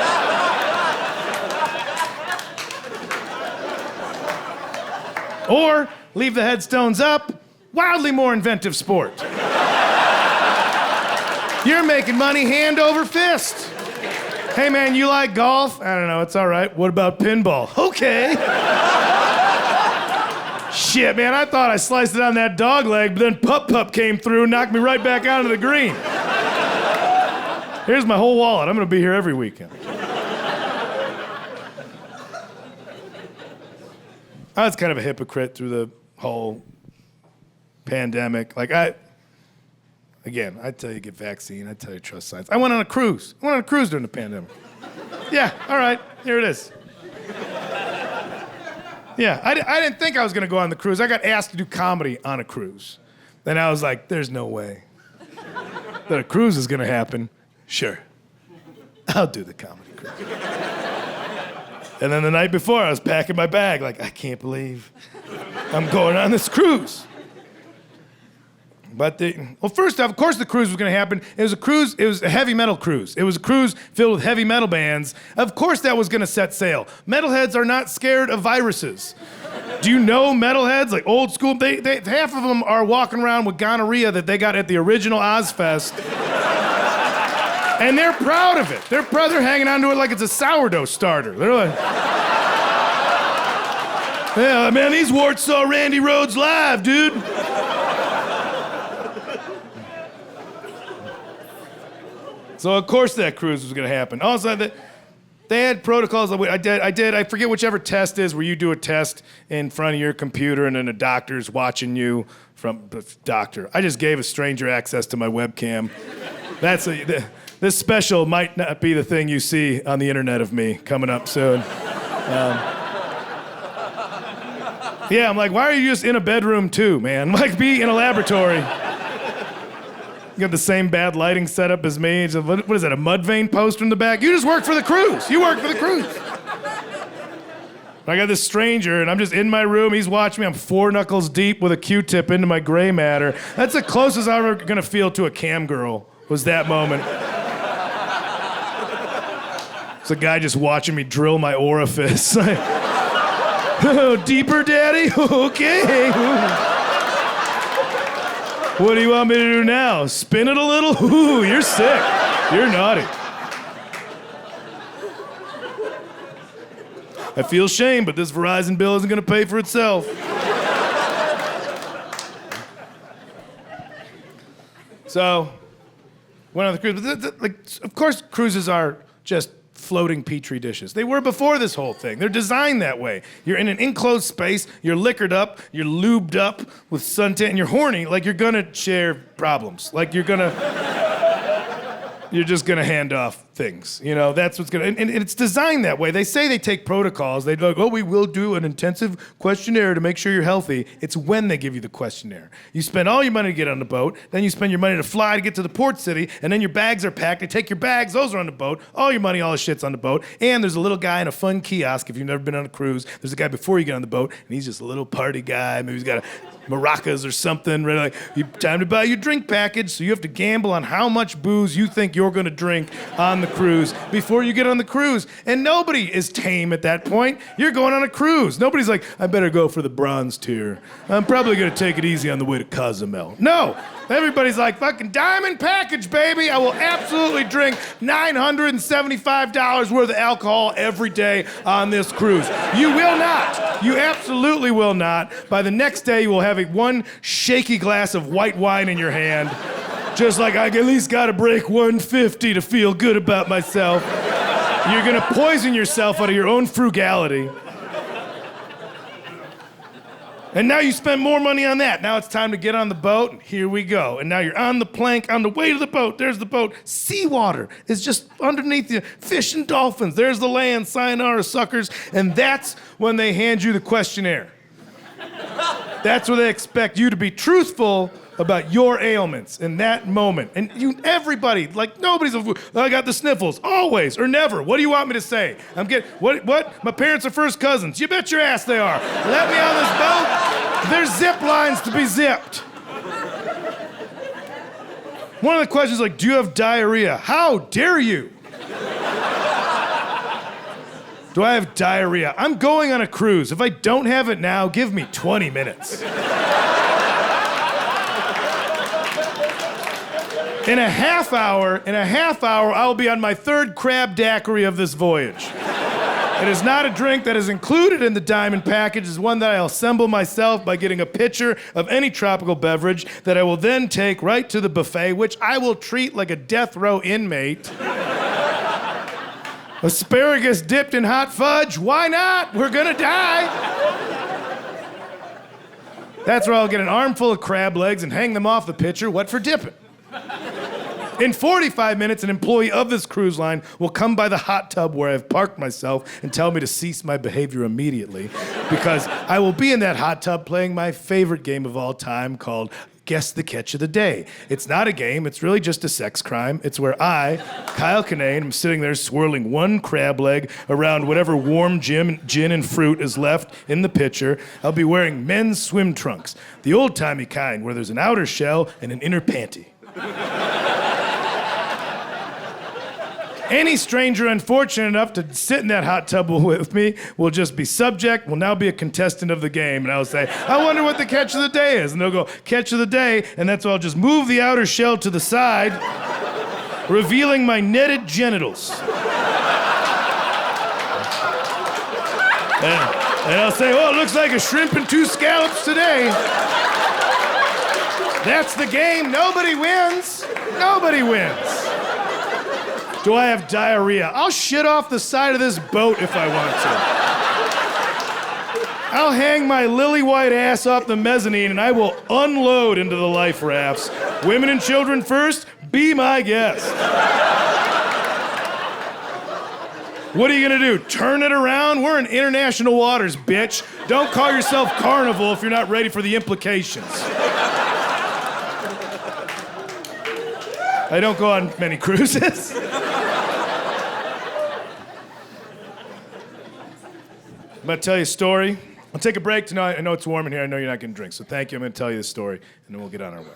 Or leave the headstones up, wildly more inventive sport. You're making money hand over fist. Hey man, you like golf? I don't know, it's all right. What about pinball? Okay. Shit, man, I thought I sliced it on that dog leg, but then Pup came through and knocked me right back onto the green. Here's my whole wallet. I'm gonna be here every weekend. I was kind of a hypocrite through the whole pandemic. Like, I tell you get vaccine, I tell you trust science. I went on a cruise. I went on a cruise during the pandemic. Yeah, all right, here it is. Yeah, I didn't think I was gonna go on the cruise. I got asked to do comedy on a cruise. Then I was like, there's no way that a cruise is gonna happen. Sure, I'll do the comedy cruise. And then the night before, I was packing my bag, like, I can't believe I'm going on this cruise. But first off, of course the cruise was gonna happen. It was a heavy metal cruise. It was a cruise filled with heavy metal bands. Of course that was gonna set sail. Metalheads are not scared of viruses. Do you know metalheads, like old school? They half of them are walking around with gonorrhea that they got at the original Ozfest. And they're proud of it. They're hanging on to it like it's a sourdough starter. They're like, yeah, man, these warts saw Randy Rhoads live, dude. So of course that cruise was gonna happen. Also, they had protocols. I forget whichever test is where you do a test in front of your computer and then a doctor's watching you from the doctor. I just gave a stranger access to my webcam. This special might not be the thing you see on the internet of me coming up soon. Yeah, I'm like, why are you just in a bedroom too, man? Like, be in a laboratory. You got the same bad lighting setup as me. What is that, a mud vein poster in the back? You just work for the cruise. You work for the cruise. I got this stranger, and I'm just in my room. He's watching me. I'm 4 knuckles deep with a Q-tip into my gray matter. That's the closest I'm ever gonna feel to a cam girl, was that moment. It's a guy just watching me drill my orifice. Oh, deeper, daddy? Okay. What do you want me to do now? Spin it a little? Ooh, you're sick. You're naughty. I feel shame, but this Verizon bill isn't gonna pay for itself. So, went on the cruise. Like, of course, cruises are just floating petri dishes. They were before this whole thing. They're designed that way. You're in an enclosed space, you're liquored up, you're lubed up with suntan, and you're horny, like you're gonna share problems. Like you're just gonna hand off things. You know, that's what's gonna, and it's designed that way. They say they take protocols. They're like, oh, we will do an intensive questionnaire to make sure you're healthy. It's when they give you the questionnaire. You spend all your money to get on the boat, then you spend your money to fly to get to the port city, and then your bags are packed. They take your bags, those are on the boat. All your money, all the shit's on the boat. And there's a little guy in a fun kiosk, if you've never been on a cruise, there's a guy before you get on the boat, and he's just a little party guy. Maybe he's got maracas or something, right? Like, time to buy your drink package, so you have to gamble on how much booze you think you're gonna drink on the cruise before you get on the cruise. And nobody is tame at that point. You're going on a cruise. Nobody's like, I better go for the bronze tier. I'm probably gonna take it easy on the way to Cozumel. No, everybody's like, fucking diamond package, baby. I will absolutely drink $975 worth of alcohol every day on this cruise. You will not. You absolutely will not. By the next day, you will have one shaky glass of white wine in your hand. Just like, I at least gotta break 150 to feel good about myself. You're gonna poison yourself out of your own frugality. And now you spend more money on that. Now it's time to get on the boat, and here we go. And now you're on the plank, on the way to the boat. There's the boat. Seawater is just underneath you. Fish and dolphins. There's the land. Sayonara, suckers. And that's when they hand you the questionnaire. That's where they expect you to be truthful about your ailments in that moment. And everybody, like nobody's, I got the sniffles, always or never. What do you want me to say? What? My parents are first cousins. You bet your ass they are. Let me on this boat. There's zip lines to be zipped. One of the questions is like, do you have diarrhea? How dare you? Do I have diarrhea? I'm going on a cruise. If I don't have it now, give me 20 minutes. In a half hour, I'll be on my third crab daiquiri of this voyage. It is not a drink that is included in the diamond package. It's one that I'll assemble myself by getting a pitcher of any tropical beverage that I will then take right to the buffet, which I will treat like a death row inmate. Asparagus dipped in hot fudge, why not? We're gonna die. That's where I'll get an armful of crab legs and hang them off the pitcher. What for dipping? In 45 minutes, an employee of this cruise line will come by the hot tub where I've parked myself and tell me to cease my behavior immediately because I will be in that hot tub playing my favorite game of all time called Guess the Catch of the Day. It's not a game, it's really just a sex crime. It's where I, Kyle Kinane, am sitting there swirling one crab leg around whatever warm gin and fruit is left in the pitcher. I'll be wearing men's swim trunks, the old-timey kind where there's an outer shell and an inner panty. Any stranger unfortunate enough to sit in that hot tub with me will just be subject, will now be a contestant of the game. And I'll say, I wonder what the catch of the day is. And they'll go, catch of the day. And that's why I'll just move the outer shell to the side, revealing my netted genitals. And I'll say, oh, it looks like a shrimp and 2 scallops today. That's the game. Nobody wins. Nobody wins. Do I have diarrhea? I'll shit off the side of this boat if I want to. I'll hang my lily white ass off the mezzanine and I will unload into the life rafts. Women and children first, be my guest. What are you gonna do? Turn it around? We're in international waters, bitch. Don't call yourself Carnival if you're not ready for the implications. I don't go on many cruises. I'm gonna tell you a story. I'll take a break tonight. I know it's warm in here. I know you're not gonna drink, so thank you. I'm gonna tell you the story, and then we'll get on our way.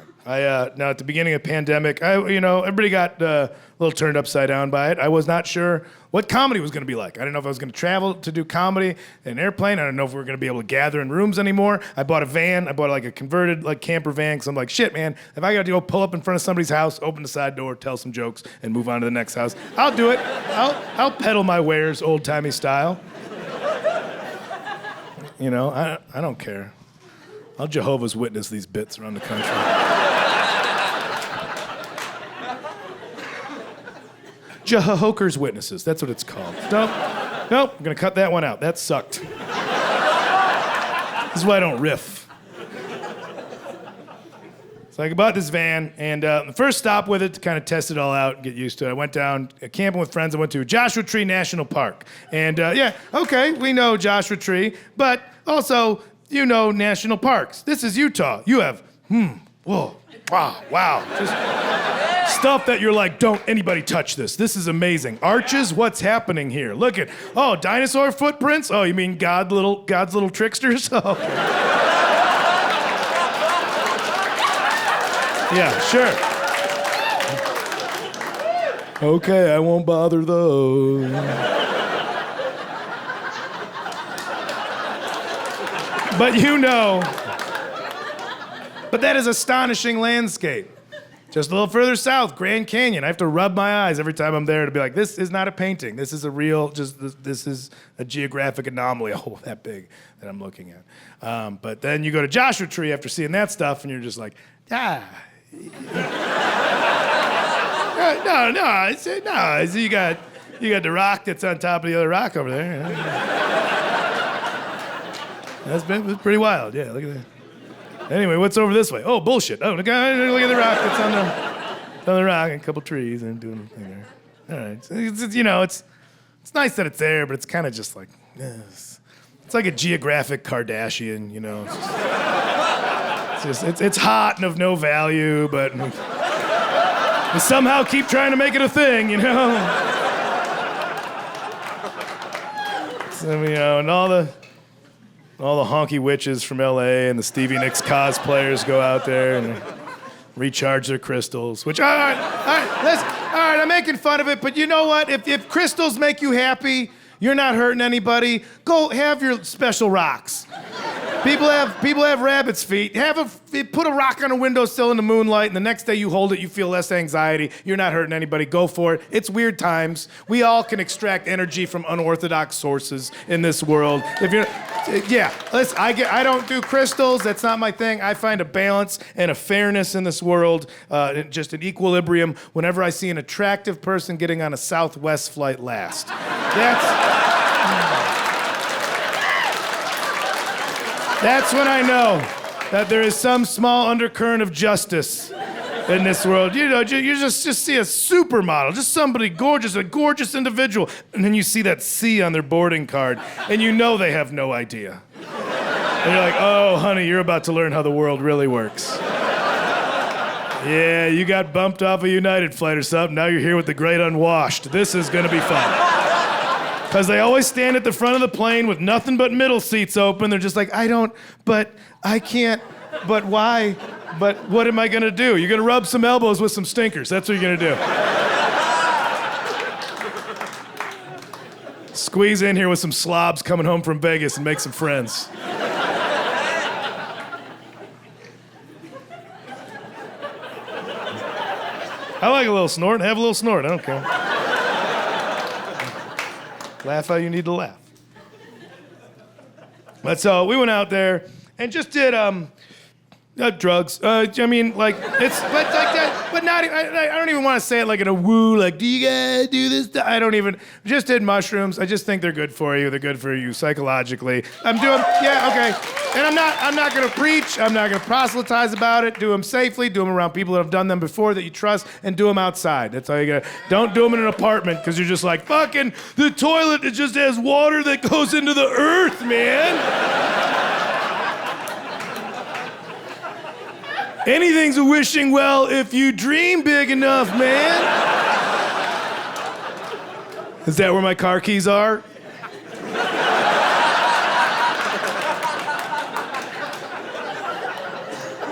Now at the beginning of the pandemic, everybody got a little turned upside down by it. I was not sure what comedy was gonna be like. I didn't know if I was gonna travel to do comedy in an airplane. I didn't know if we were gonna be able to gather in rooms anymore. I bought a van. I bought like a converted like camper van, because I'm like, shit, man, if I gotta go pull up in front of somebody's house, open the side door, tell some jokes, and move on to the next house, I'll do it. I'll peddle my wares old-timey style. You know, I don't care. I'll Jehovah's Witness these bits around the country. Jehovah's Witnesses, that's what it's called. Nope, I'm gonna cut that one out. That sucked. This is why I don't riff. So I bought this van, and the first stop with it to kind of test it all out and get used to it, I went down camping with friends. I went to Joshua Tree National Park. And okay, we know Joshua Tree, but also, you know national parks. This is Utah. You have, whoa, wow. Just stuff that you're like, don't anybody touch this. This is amazing. Arches, what's happening here? Look at, dinosaur footprints? Oh, you mean God's little tricksters? Oh, okay. Yeah, sure. Okay, I won't bother those. But that is astonishing landscape. Just a little further south, Grand Canyon. I have to rub my eyes every time I'm there to be like, this is not a painting. This is a real, this is a geographic anomaly, that big that I'm looking at. But then you go to Joshua Tree after seeing that stuff and you're just like, No. You got the rock that's on top of the other rock over there. That's pretty wild. Yeah, look at that. Anyway, what's over this way? Oh, bullshit. Oh, look at the rock that's on the rock and a couple trees and doing the thing there. All right. It's nice that it's there, but it's kind of just like, it's like a geographic Kardashian, It's It's hot and of no value, but we somehow keep trying to make it a thing, you know? So, you know, and all the honky witches from LA and the Stevie Nicks cosplayers go out there and recharge their crystals, which, all right, I'm making fun of it, but you know what? If crystals make you happy, you're not hurting anybody, go have your special rocks. People have rabbit's feet. Put a rock on a windowsill in the moonlight, and the next day you hold it, you feel less anxiety. You're not hurting anybody. Go for it. It's weird times. We all can extract energy from unorthodox sources in this world. Listen, I don't do crystals. That's not my thing. I find a balance and a fairness in this world, just an equilibrium. Whenever I see an attractive person getting on a Southwest flight last, That's when I know that there is some small undercurrent of justice in this world. You know, you just see a supermodel, just somebody gorgeous, a gorgeous individual, and then you see that C on their boarding card, and you know they have no idea. And you're like, oh, honey, you're about to learn how the world really works. Yeah, you got bumped off a United flight or something, now you're here with the great unwashed. This is gonna be fun. Because they always stand at the front of the plane with nothing but middle seats open. They're just like, I can't, but why? But what am I gonna do? You're gonna rub some elbows with some stinkers. That's what you're gonna do. Squeeze in here with some slobs coming home from Vegas and make some friends. I like a little snort. Have a little snort. I don't care. Laugh how you need to laugh. But so we went out there and just did drugs. I mean, like it's but like that, but not. I don't even want to say it like in a woo. Like, do you guys do this? I don't even. Just did mushrooms. I just think they're good for you. They're good for you psychologically. Okay. And I'm not gonna preach. I'm not gonna proselytize about it. Do them safely. Do them around people that have done them before that you trust, and do them outside. That's all you gotta. Don't do them in an apartment because you're just like fucking the toilet. It just has water that goes into the earth, man. Anything's a wishing well if you dream big enough, man. Is that where my car keys are?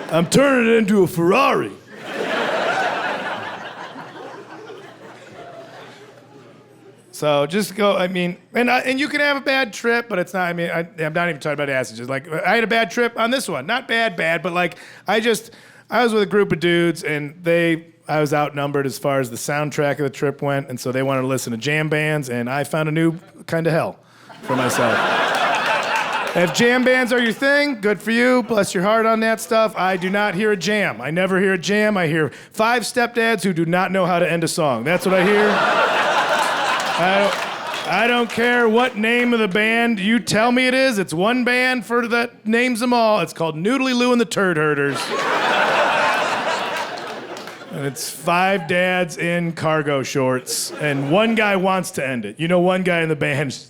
I'm turning it into a Ferrari. So just go, I mean, and you can have a bad trip, but it's not, I mean, I'm not even talking about acid. Just like, I had a bad trip on this one. Not bad, but like, I was with a group of dudes and I was outnumbered as far as the soundtrack of the trip went, and so they wanted to listen to jam bands, and I found a new kind of hell for myself. If jam bands are your thing, good for you. Bless your heart on that stuff. I do not hear a jam. I never hear a jam. I hear 5 stepdads who do not know how to end a song. That's what I hear. I don't care what name of the band you tell me it is. It's one band that names them all. It's called Noodly Lou and the Turd Herders. And it's 5 dads in cargo shorts, and one guy wants to end it. You know, one guy in the band.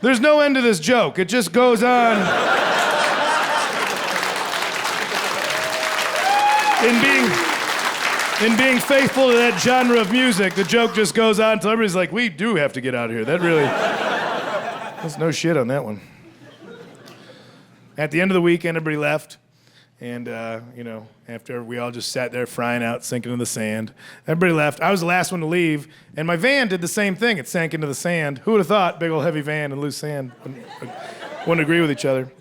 There's no end to this joke. It just goes on. In being faithful to that genre of music, the joke just goes on until everybody's like, we do have to get out of here. That really, there's no shit on that one. At the end of the weekend, everybody left. And, after we all just sat there frying out, sinking in the sand, everybody left. I was the last one to leave, and my van did the same thing. It sank into the sand. Who would have thought big old heavy van and loose sand wouldn't agree with each other?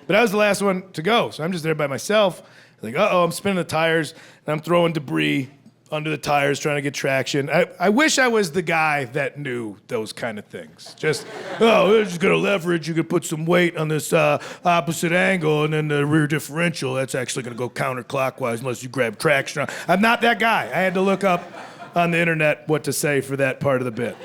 But I was the last one to go, so I'm just there by myself. Like, I'm spinning the tires, and I'm throwing debris under the tires, trying to get traction. I wish I was the guy that knew those kind of things. We're just gonna leverage. You could put some weight on this opposite angle, and then the rear differential, that's actually gonna go counterclockwise unless you grab traction. I'm not that guy. I had to look up on the internet what to say for that part of the bit.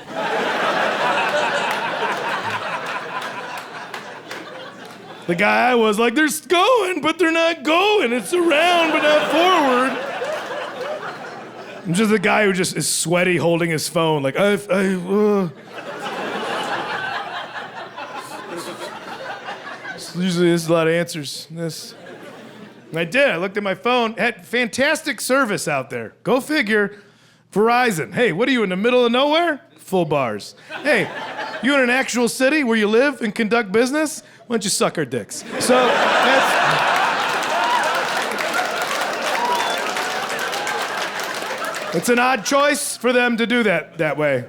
The guy I was like, they're going, but they're not going. It's around, but not forward. I'm just a guy who just is sweaty holding his phone, like, Usually there's a lot of answers. I did. I looked at my phone. Had fantastic service out there. Go figure. Verizon. Hey, what are you, in the middle of nowhere? Full bars. Hey, you in an actual city where you live and conduct business? Why don't you suck our dicks? So it's an odd choice for them to do that way.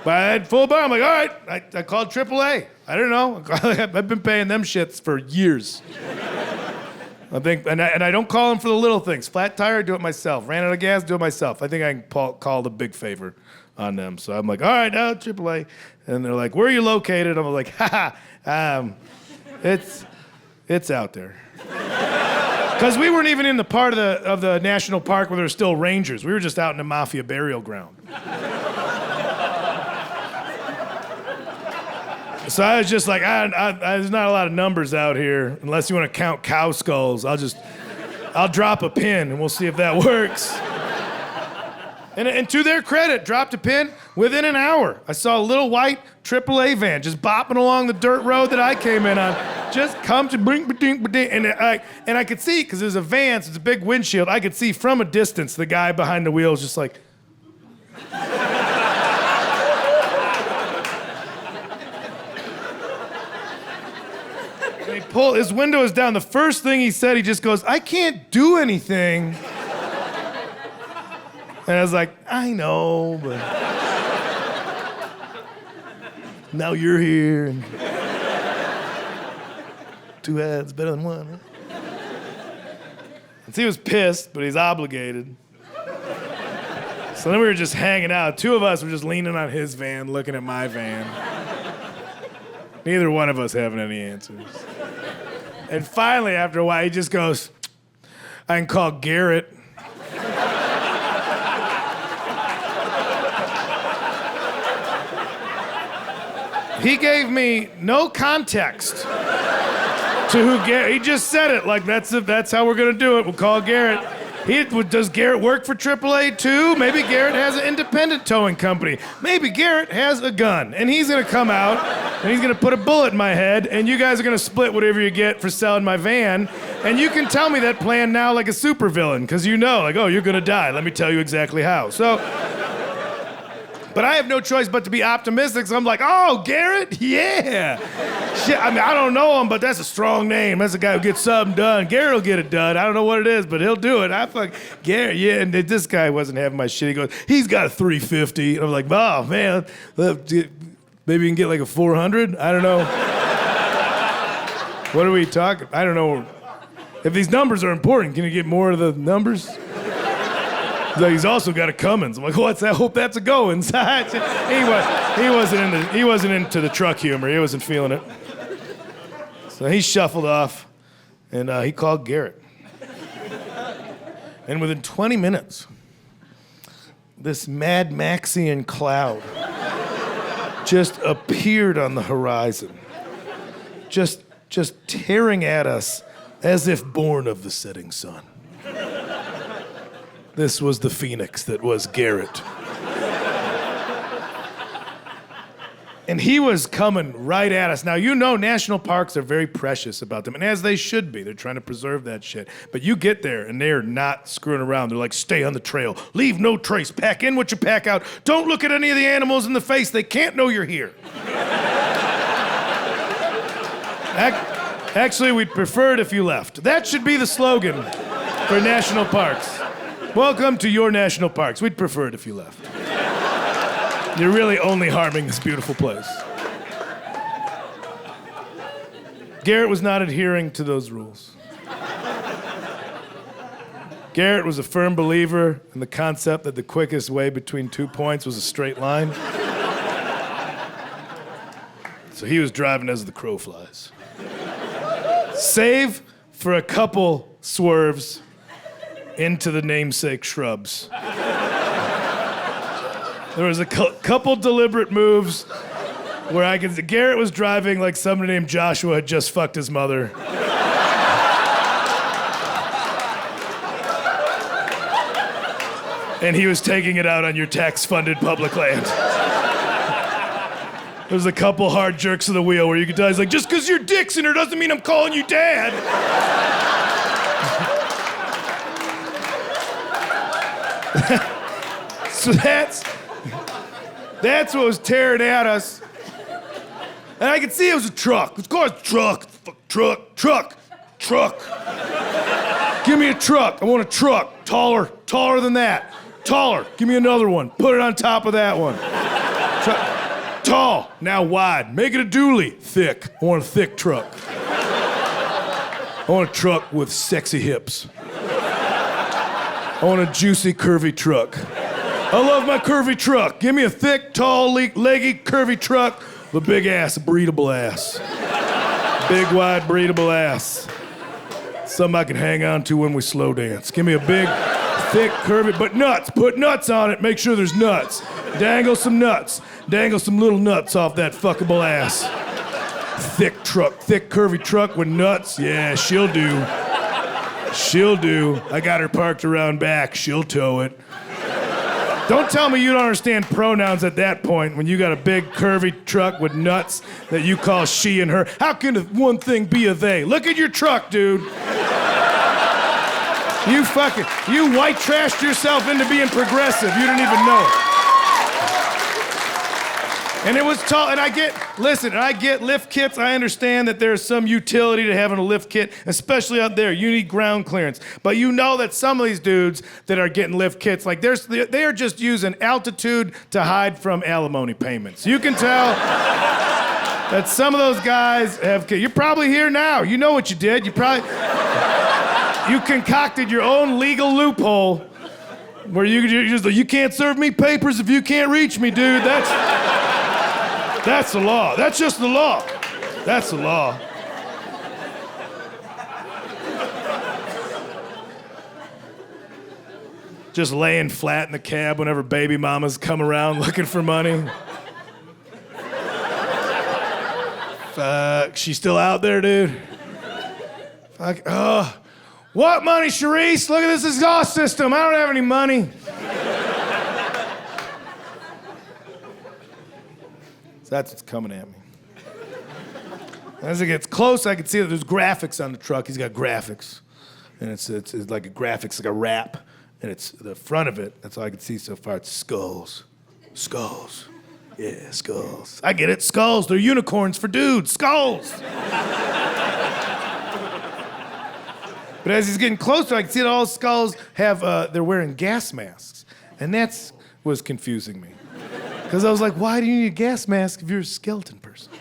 But I had full bar. I'm like, all right. I called AAA. I don't know. I've been paying them shits for years. I think, and I don't call them for the little things. Flat tire, do it myself. Ran out of gas, do it myself. I think I can call the big favor on them. So I'm like, all right, now AAA. And they're like, where are you located? I'm like, it's out there. Because we weren't even in the part of the national park where there were still rangers. We were just out in the mafia burial ground. So I was just like, there's not a lot of numbers out here. Unless you want to count cow skulls, I'll drop a pin and we'll see if that works. And to their credit, dropped a pin within an hour. I saw a little white AAA van just bopping along the dirt road that I came in on. Just come to bring, and I could see, because there's a van, so it's a big windshield, I could see from a distance the guy behind the wheel was just like, his window is down. The first thing he said, he just goes, I can't do anything. And I was like, I know, but now you're here. And two heads better than one. Huh? And so he was pissed, but he's obligated. So then we were just hanging out. Two of us were just leaning on his van, looking at my van. Neither one of us having any answers. And finally, after a while, he just goes, I can call Garrett. He gave me no context to who Garrett. He just said it like that's how we're gonna do it. We'll call Garrett. Does Garrett work for AAA too? Maybe Garrett has an independent towing company. Maybe Garrett has a gun and he's gonna come out and he's gonna put a bullet in my head and you guys are gonna split whatever you get for selling my van. And you can tell me that plan now like a supervillain, because you know, like, oh, you're gonna die. Let me tell you exactly how. But I have no choice but to be optimistic, so I'm like, oh, Garrett? Yeah. Shit, I mean, I don't know him, but that's a strong name. That's a guy who gets something done. Garrett will get it done. I don't know what it is, but he'll do it. I fuck Garrett, yeah, and this guy wasn't having my shit. He goes, he's got a 350. And I'm like, oh, man, maybe you can get like a 400? I don't know. What are we talking? I don't know. If these numbers are important, can you get more of the numbers? He's also got a Cummins. I'm like, what's that? I hope that's a go inside. He wasn't into the truck humor. He wasn't feeling it. So he shuffled off, and he called Garrett. And within 20 minutes, this Mad Maxian cloud just appeared on the horizon, just tearing at us as if born of the setting sun. This was the phoenix that was Garrett. And he was coming right at us. Now, you know national parks are very precious about them, and as they should be. They're trying to preserve that shit. But you get there, and they're not screwing around. They're like, stay on the trail. Leave no trace. Pack in what you pack out. Don't look at any of the animals in the face. They can't know you're here. Actually, we'd prefer it if you left. That should be the slogan for national parks. Welcome to your national parks. We'd prefer it if you left. You're really only harming this beautiful place. Garrett was not adhering to those rules. Garrett was a firm believer in the concept that the quickest way between 2 points was a straight line. So he was driving as the crow flies. Save for a couple swerves into the namesake shrubs. There was a couple deliberate moves where Garrett was driving like somebody named Joshua had just fucked his mother. And he was taking it out on your tax-funded public land. There was a couple hard jerks of the wheel where you could tell he's like, just because your dick's in her doesn't mean I'm calling you dad. So that's what was tearing at us. And I could see it was a truck. Of course, truck. Give me a truck. I want a truck. Taller than that. Taller. Give me another one. Put it on top of that one. Tall. Now wide. Make it a dually. Thick. I want a thick truck. I want a truck with sexy hips. I want a juicy, curvy truck. I love my curvy truck. Give me a thick, tall, leggy, curvy truck with a big ass, a breedable ass. Big, wide, breedable ass. Something I can hang on to when we slow dance. Give me a big, thick, curvy, but nuts. Put nuts on it. Make sure there's nuts. Dangle some nuts. Dangle some little nuts off that fuckable ass. Thick truck, thick, curvy truck with nuts. Yeah, she'll do. She'll do. I got her parked around back. She'll tow it. Don't tell me you don't understand pronouns at that point when you got a big curvy truck with nuts that you call she and her. How can one thing be a they? Look at your truck, dude. You white trashed yourself into being progressive. You didn't even know it. And it was tall, and I get lift kits. I understand that there's some utility to having a lift kit, especially out there. You need ground clearance. But you know that some of these dudes that are getting lift kits, like they are just using altitude to hide from alimony payments. You can tell that some of those guys you're probably here now. You know what you did. You concocted your own legal loophole where you can't serve me papers if you can't reach me, dude. That's the law. That's just the law. That's the law. Just laying flat in the cab whenever baby mamas come around looking for money. Fuck, she's still out there, dude? Fuck, what money, Charisse? Look at this exhaust system. I don't have any money. That's what's coming at me. As it gets close, I can see that there's graphics on the truck. He's got graphics. And it's like a graphics, like a wrap. And it's the front of it. That's all I can see so far. It's skulls. Skulls. Yeah, skulls. I get it. Skulls. They're unicorns for dudes. Skulls. But as he's getting closer, I can see that all skulls they're wearing gas masks. And that was confusing me. Because I was like, why do you need a gas mask if you're a skeleton person?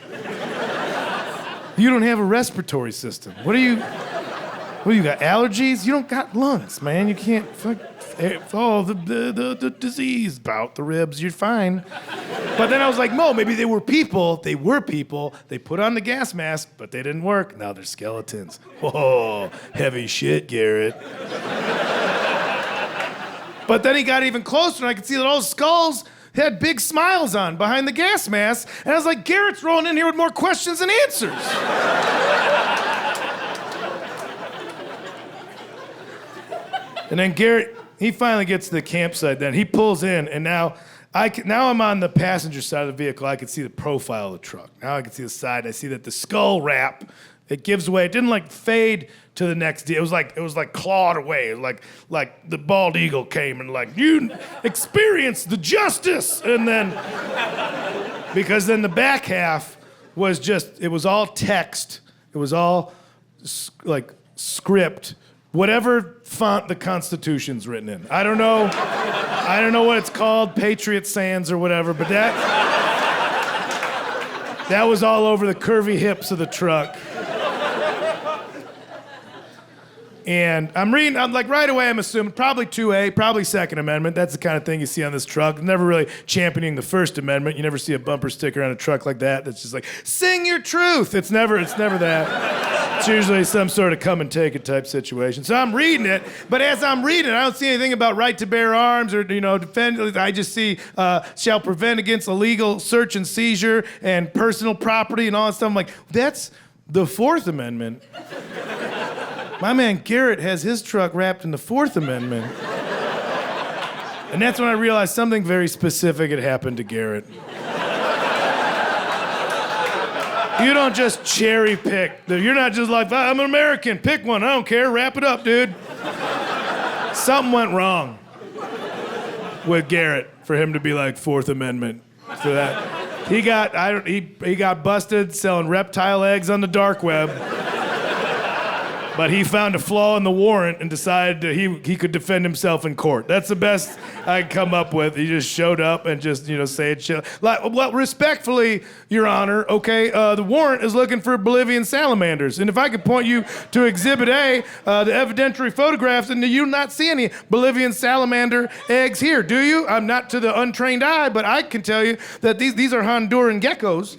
You don't have a respiratory system. What do you got, allergies? You don't got lungs, man. You can't, the disease about the ribs, you're fine. But then I was like, no, maybe they were people. They were people. They put on the gas mask, but they didn't work. Now they're skeletons. Whoa, heavy shit, Garrett. But then he got even closer, and I could see that all skulls had big smiles on behind the gas mask, and I was like, Garrett's rolling in here with more questions than answers. And then Garrett, he finally gets to the campsite then. He pulls in, and now Now I'm on the passenger side of the vehicle. I can see the profile of the truck. Now I can see the side. I see that the skull wrap, it gives way. It didn't like fade to the next. It was like clawed away. It was like the bald eagle came and like, you experience the justice. And then, because then the back half was just, it was all text. It was all like script. Whatever font the Constitution's written in. I don't know what it's called, Patriot Sans or whatever, but that was all over the curvy hips of the truck. And I'm like right away I'm assuming probably 2A, probably Second Amendment. That's the kind of thing you see on this truck. Never really championing the First Amendment. You never see a bumper sticker on a truck like that that's just like, sing your truth. It's never that. It's usually some sort of come and take it type situation. So I'm reading it, but as I'm reading it, I don't see anything about right to bear arms or, defend. I just see shall prevent against illegal search and seizure and personal property and all that stuff. I'm like, that's the Fourth Amendment. My man Garrett has his truck wrapped in the Fourth Amendment. And that's when I realized something very specific had happened to Garrett. You don't just cherry pick. You're not just like, I'm an American, pick one, I don't care, wrap it up, dude. Something went wrong with Garrett for him to be like Fourth Amendment. For that. He got busted selling reptile eggs on the dark web. But he found a flaw in the warrant and decided that he could defend himself in court. That's the best I could come up with. He just showed up and just, said shit. Well, respectfully, Your Honor, okay, the warrant is looking for Bolivian salamanders. And if I could point you to Exhibit A, the evidentiary photographs, and you not see any Bolivian salamander eggs here, do you? I'm not to the untrained eye, but I can tell you that these are Honduran geckos.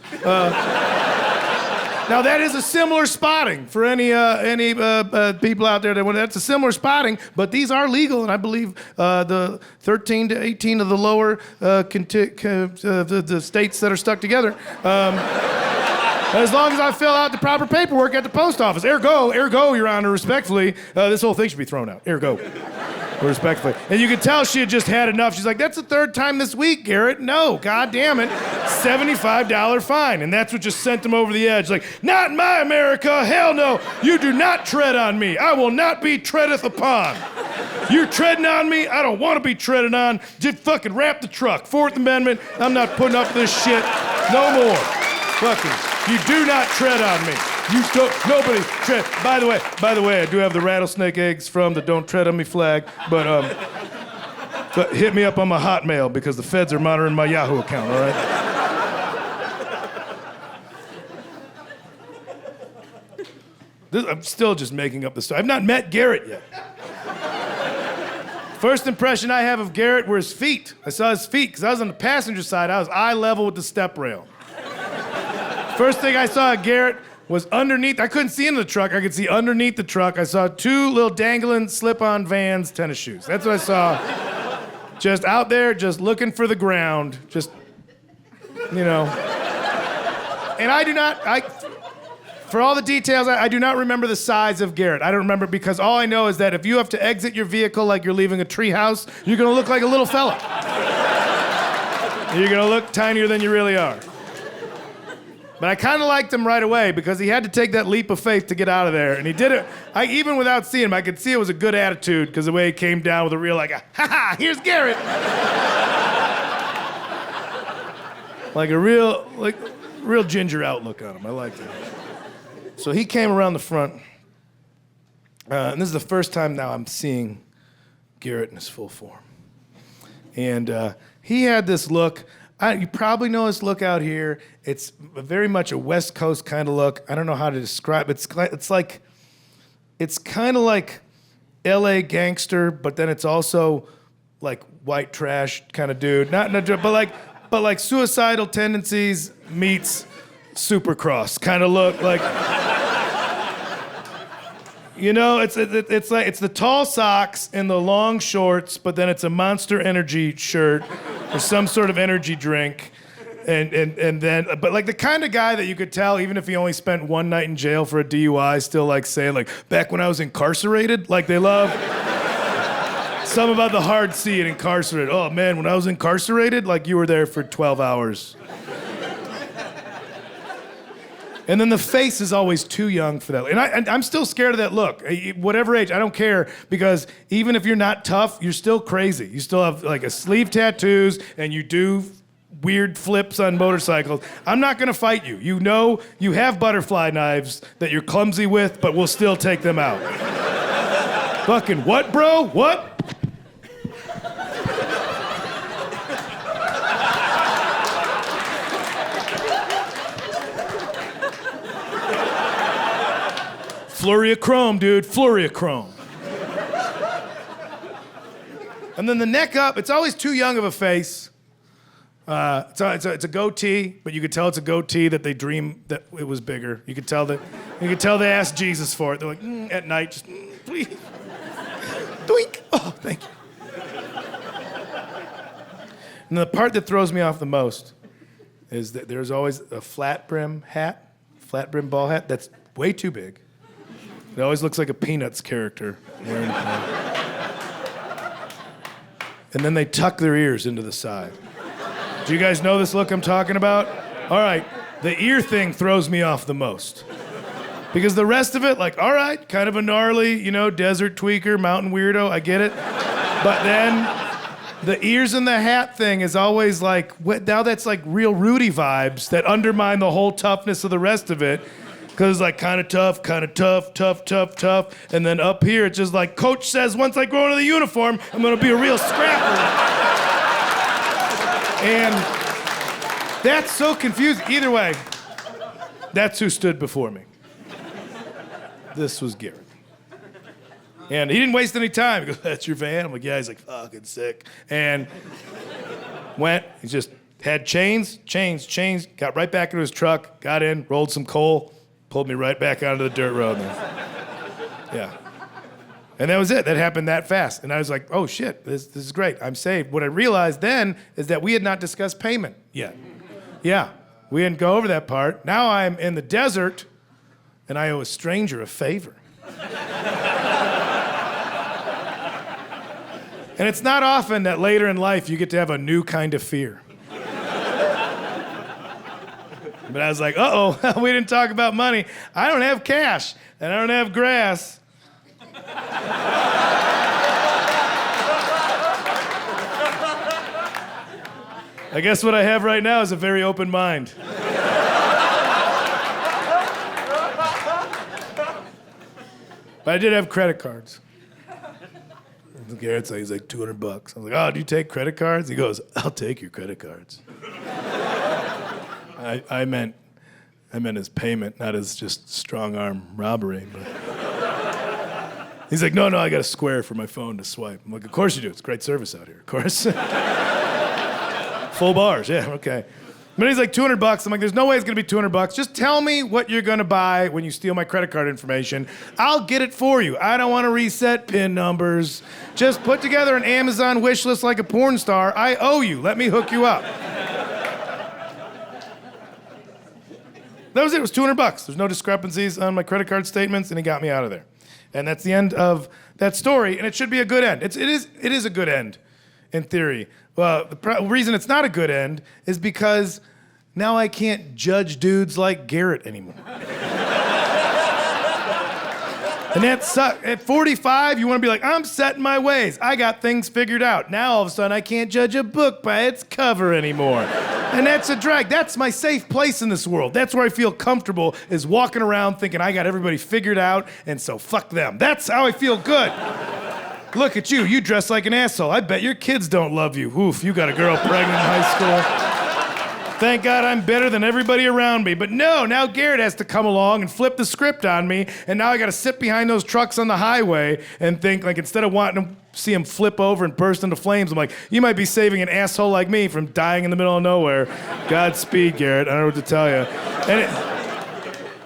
Now that is a similar spotting for any people out there that's a similar spotting, but these are legal, and I believe the 13 to 18 of the lower the states that are stuck together. As long as I fill out the proper paperwork at the post office. Ergo, Your Honor, respectfully, this whole thing should be thrown out. Ergo. Respectfully. And you could tell she had just had enough. She's like, that's the third time this week, Garrett. No, God damn it. $75 fine. And that's what just sent him over the edge. Like, not in my America. Hell no. You do not tread on me. I will not be treadeth upon. You're treading on me. I don't want to be treaded on. Just fucking wrap the truck. Fourth Amendment. I'm not putting up with this shit no more. Fucking, you do not tread on me. Nobody tread. By the way, I do have the rattlesnake eggs from the Don't Tread on Me flag, but hit me up on my Hotmail because the feds are monitoring my Yahoo account, all right? I'm still just making up the story. I've not met Garrett yet. First impression I have of Garrett were his feet. I saw his feet because I was on the passenger side. I was eye level with the step rail. First thing I saw of Garrett was underneath. I couldn't see into the truck. I could see underneath the truck. I saw two little dangling slip-on Vans tennis shoes. That's what I saw. Just out there, just looking for the ground. Just, And for all the details, I do not remember the size of Garrett. I don't remember because all I know is that if you have to exit your vehicle like you're leaving a treehouse, you're gonna look like a little fella. You're gonna look tinier than you really are. But I kind of liked him right away because he had to take that leap of faith to get out of there. And he did it, even without seeing him, I could see it was a good attitude because the way he came down with a real ha-ha, here's Garrett. Like a real ginger outlook on him. I liked it. So he came around the front. And this is the first time now I'm seeing Garrett in his full form. And he had this look. You probably know his look out here. It's very much a West Coast kind of look. I don't know how to describe it. It's kind of like L.A. gangster, but then it's also like white trash kind of dude. But like suicidal tendencies meets Supercross kind of look. Like, it's the tall socks and the long shorts, but then it's a Monster Energy shirt or some sort of energy drink. But like the kind of guy that you could tell, even if he only spent one night in jail for a DUI, still like saying like, back when I was incarcerated, like they love Some about the hard C and incarcerated. Oh man, when I was incarcerated, like you were there for 12 hours. And then the face is always too young for that. And I'm still scared of that look. Whatever age, I don't care, because even if you're not tough, you're still crazy. You still have like a sleeve tattoos and you do weird flips on motorcycles. I'm not gonna fight you. You know you have butterfly knives that you're clumsy with, but we'll still take them out. Fucking what, bro? What? Flurry of chrome, dude. Flurry of chrome. And then the neck up, it's always too young of a face. It's a goatee, but you could tell it's a goatee that they dream that it was bigger. You could tell they asked Jesus for it. They're like, at night, just, please. Doink. Oh, thank you. And the part that throws me off the most is that there's always a flat brim ball hat that's way too big. It always looks like a Peanuts character wearing a hat. And then they tuck their ears into the side. Do you guys know this look I'm talking about? All right, the ear thing throws me off the most. Because the rest of it, like, all right, kind of a gnarly, desert tweaker, mountain weirdo, I get it. But then the ears and the hat thing is always like, now that's like real Rudy vibes that undermine the whole toughness of the rest of it. Because it's like kind of tough, tough. And then up here, it's just like, Coach says, once I grow into the uniform, I'm going to be a real scrapper. And that's so confusing. Either way, that's who stood before me. This was Garrett. And he didn't waste any time. He goes, that's your van? I'm like, yeah. He's like, fucking sick. And went, he just had chains, got right back into his truck, got in, rolled some coal, pulled me right back onto the dirt road. Yeah. And that was it. That happened that fast. And I was like, oh shit, this is great. I'm saved. What I realized then is that we had not discussed payment yet. Yeah, we didn't go over that part. Now I'm in the desert and I owe a stranger a favor. And it's not often that later in life you get to have a new kind of fear. But I was like, uh-oh, we didn't talk about money. I don't have cash, and I don't have grass. I guess what I have right now is a very open mind. But I did have credit cards. Garrett's like, he's like, $200. I was like, oh, do you take credit cards? He goes, I'll take your credit cards. I meant as payment, not as just strong arm robbery. But he's like, no, I got a square for my phone to swipe. I'm like, of course you do. It's great service out here, of course. Full bars, yeah, okay. But he's like, $200. I'm like, there's no way it's gonna be $200. Just tell me what you're gonna buy when you steal my credit card information. I'll get it for you. I don't wanna reset PIN numbers. Just put together an Amazon wish list like a porn star. I owe you. Let me hook you up. That was it. It was $200. There's no discrepancies on my credit card statements, and he got me out of there. And that's the end of that story, and it should be a good end. It is a good end, in theory. Well, the reason it's not a good end is because now I can't judge dudes like Garrett anymore. And that sucks. At 45, you want to be like, I'm set in my ways. I got things figured out. Now all of a sudden, I can't judge a book by its cover anymore. And that's a drag. That's my safe place in this world. That's where I feel comfortable, is walking around thinking I got everybody figured out, and so fuck them. That's how I feel good. Look at you. You dress like an asshole. I bet your kids don't love you. Oof, you got a girl pregnant in high school. Thank God I'm better than everybody around me. But no, now Garrett has to come along and flip the script on me, and now I gotta sit behind those trucks on the highway and think, like, instead of wanting to see him flip over and burst into flames, I'm like, you might be saving an asshole like me from dying in the middle of nowhere. Godspeed, Garrett. I don't know what to tell you.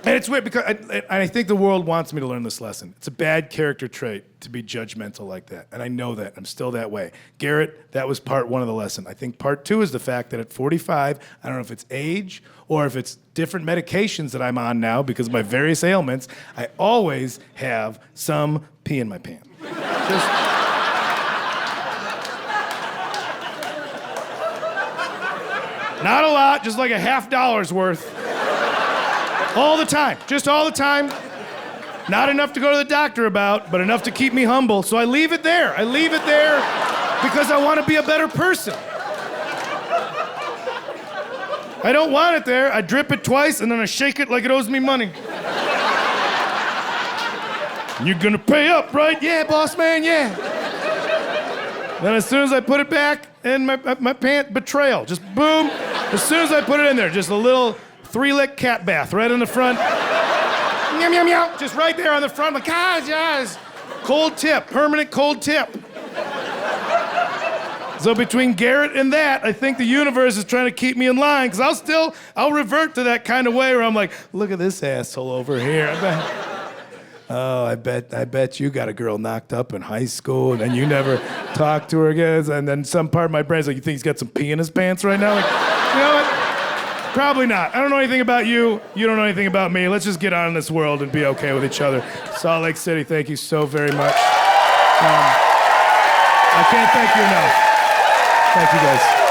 And it's weird because I think the world wants me to learn this lesson. It's a bad character trait to be judgmental like that. And I know that. I'm still that way. Garrett, that was part one of the lesson. I think part two is the fact that at 45, I don't know if it's age or if it's different medications that I'm on now because of my various ailments, I always have some pee in my pants. Not a lot, just like a $50 worth. All the time, just all the time. Not enough to go to the doctor about, but enough to keep me humble. So I leave it there. I leave it there because I want to be a better person. I don't want it there. I drip it twice and then I shake it like it owes me money. You're gonna pay up, right? Yeah, boss man, yeah. Then as soon as I put it back in my pant, betrayal. Just boom. As soon as I put it in there, just a little 3-lick cat bath right in the front. Meow, meow, meow. Just right there on the front. Like, yes. Cold tip, permanent cold tip. So between Garrett and that, I think the universe is trying to keep me in line, because I'll revert to that kind of way where I'm like, look at this asshole over here. I bet you got a girl knocked up in high school and then you never talked to her again. And then some part of my brain's like, you think he's got some pee in his pants right now? Like, you know what? Probably not. I don't know anything about you. You don't know anything about me. Let's just get on in this world and be okay with each other. Salt Lake City, thank you so very much. I can't thank you enough. Thank you guys.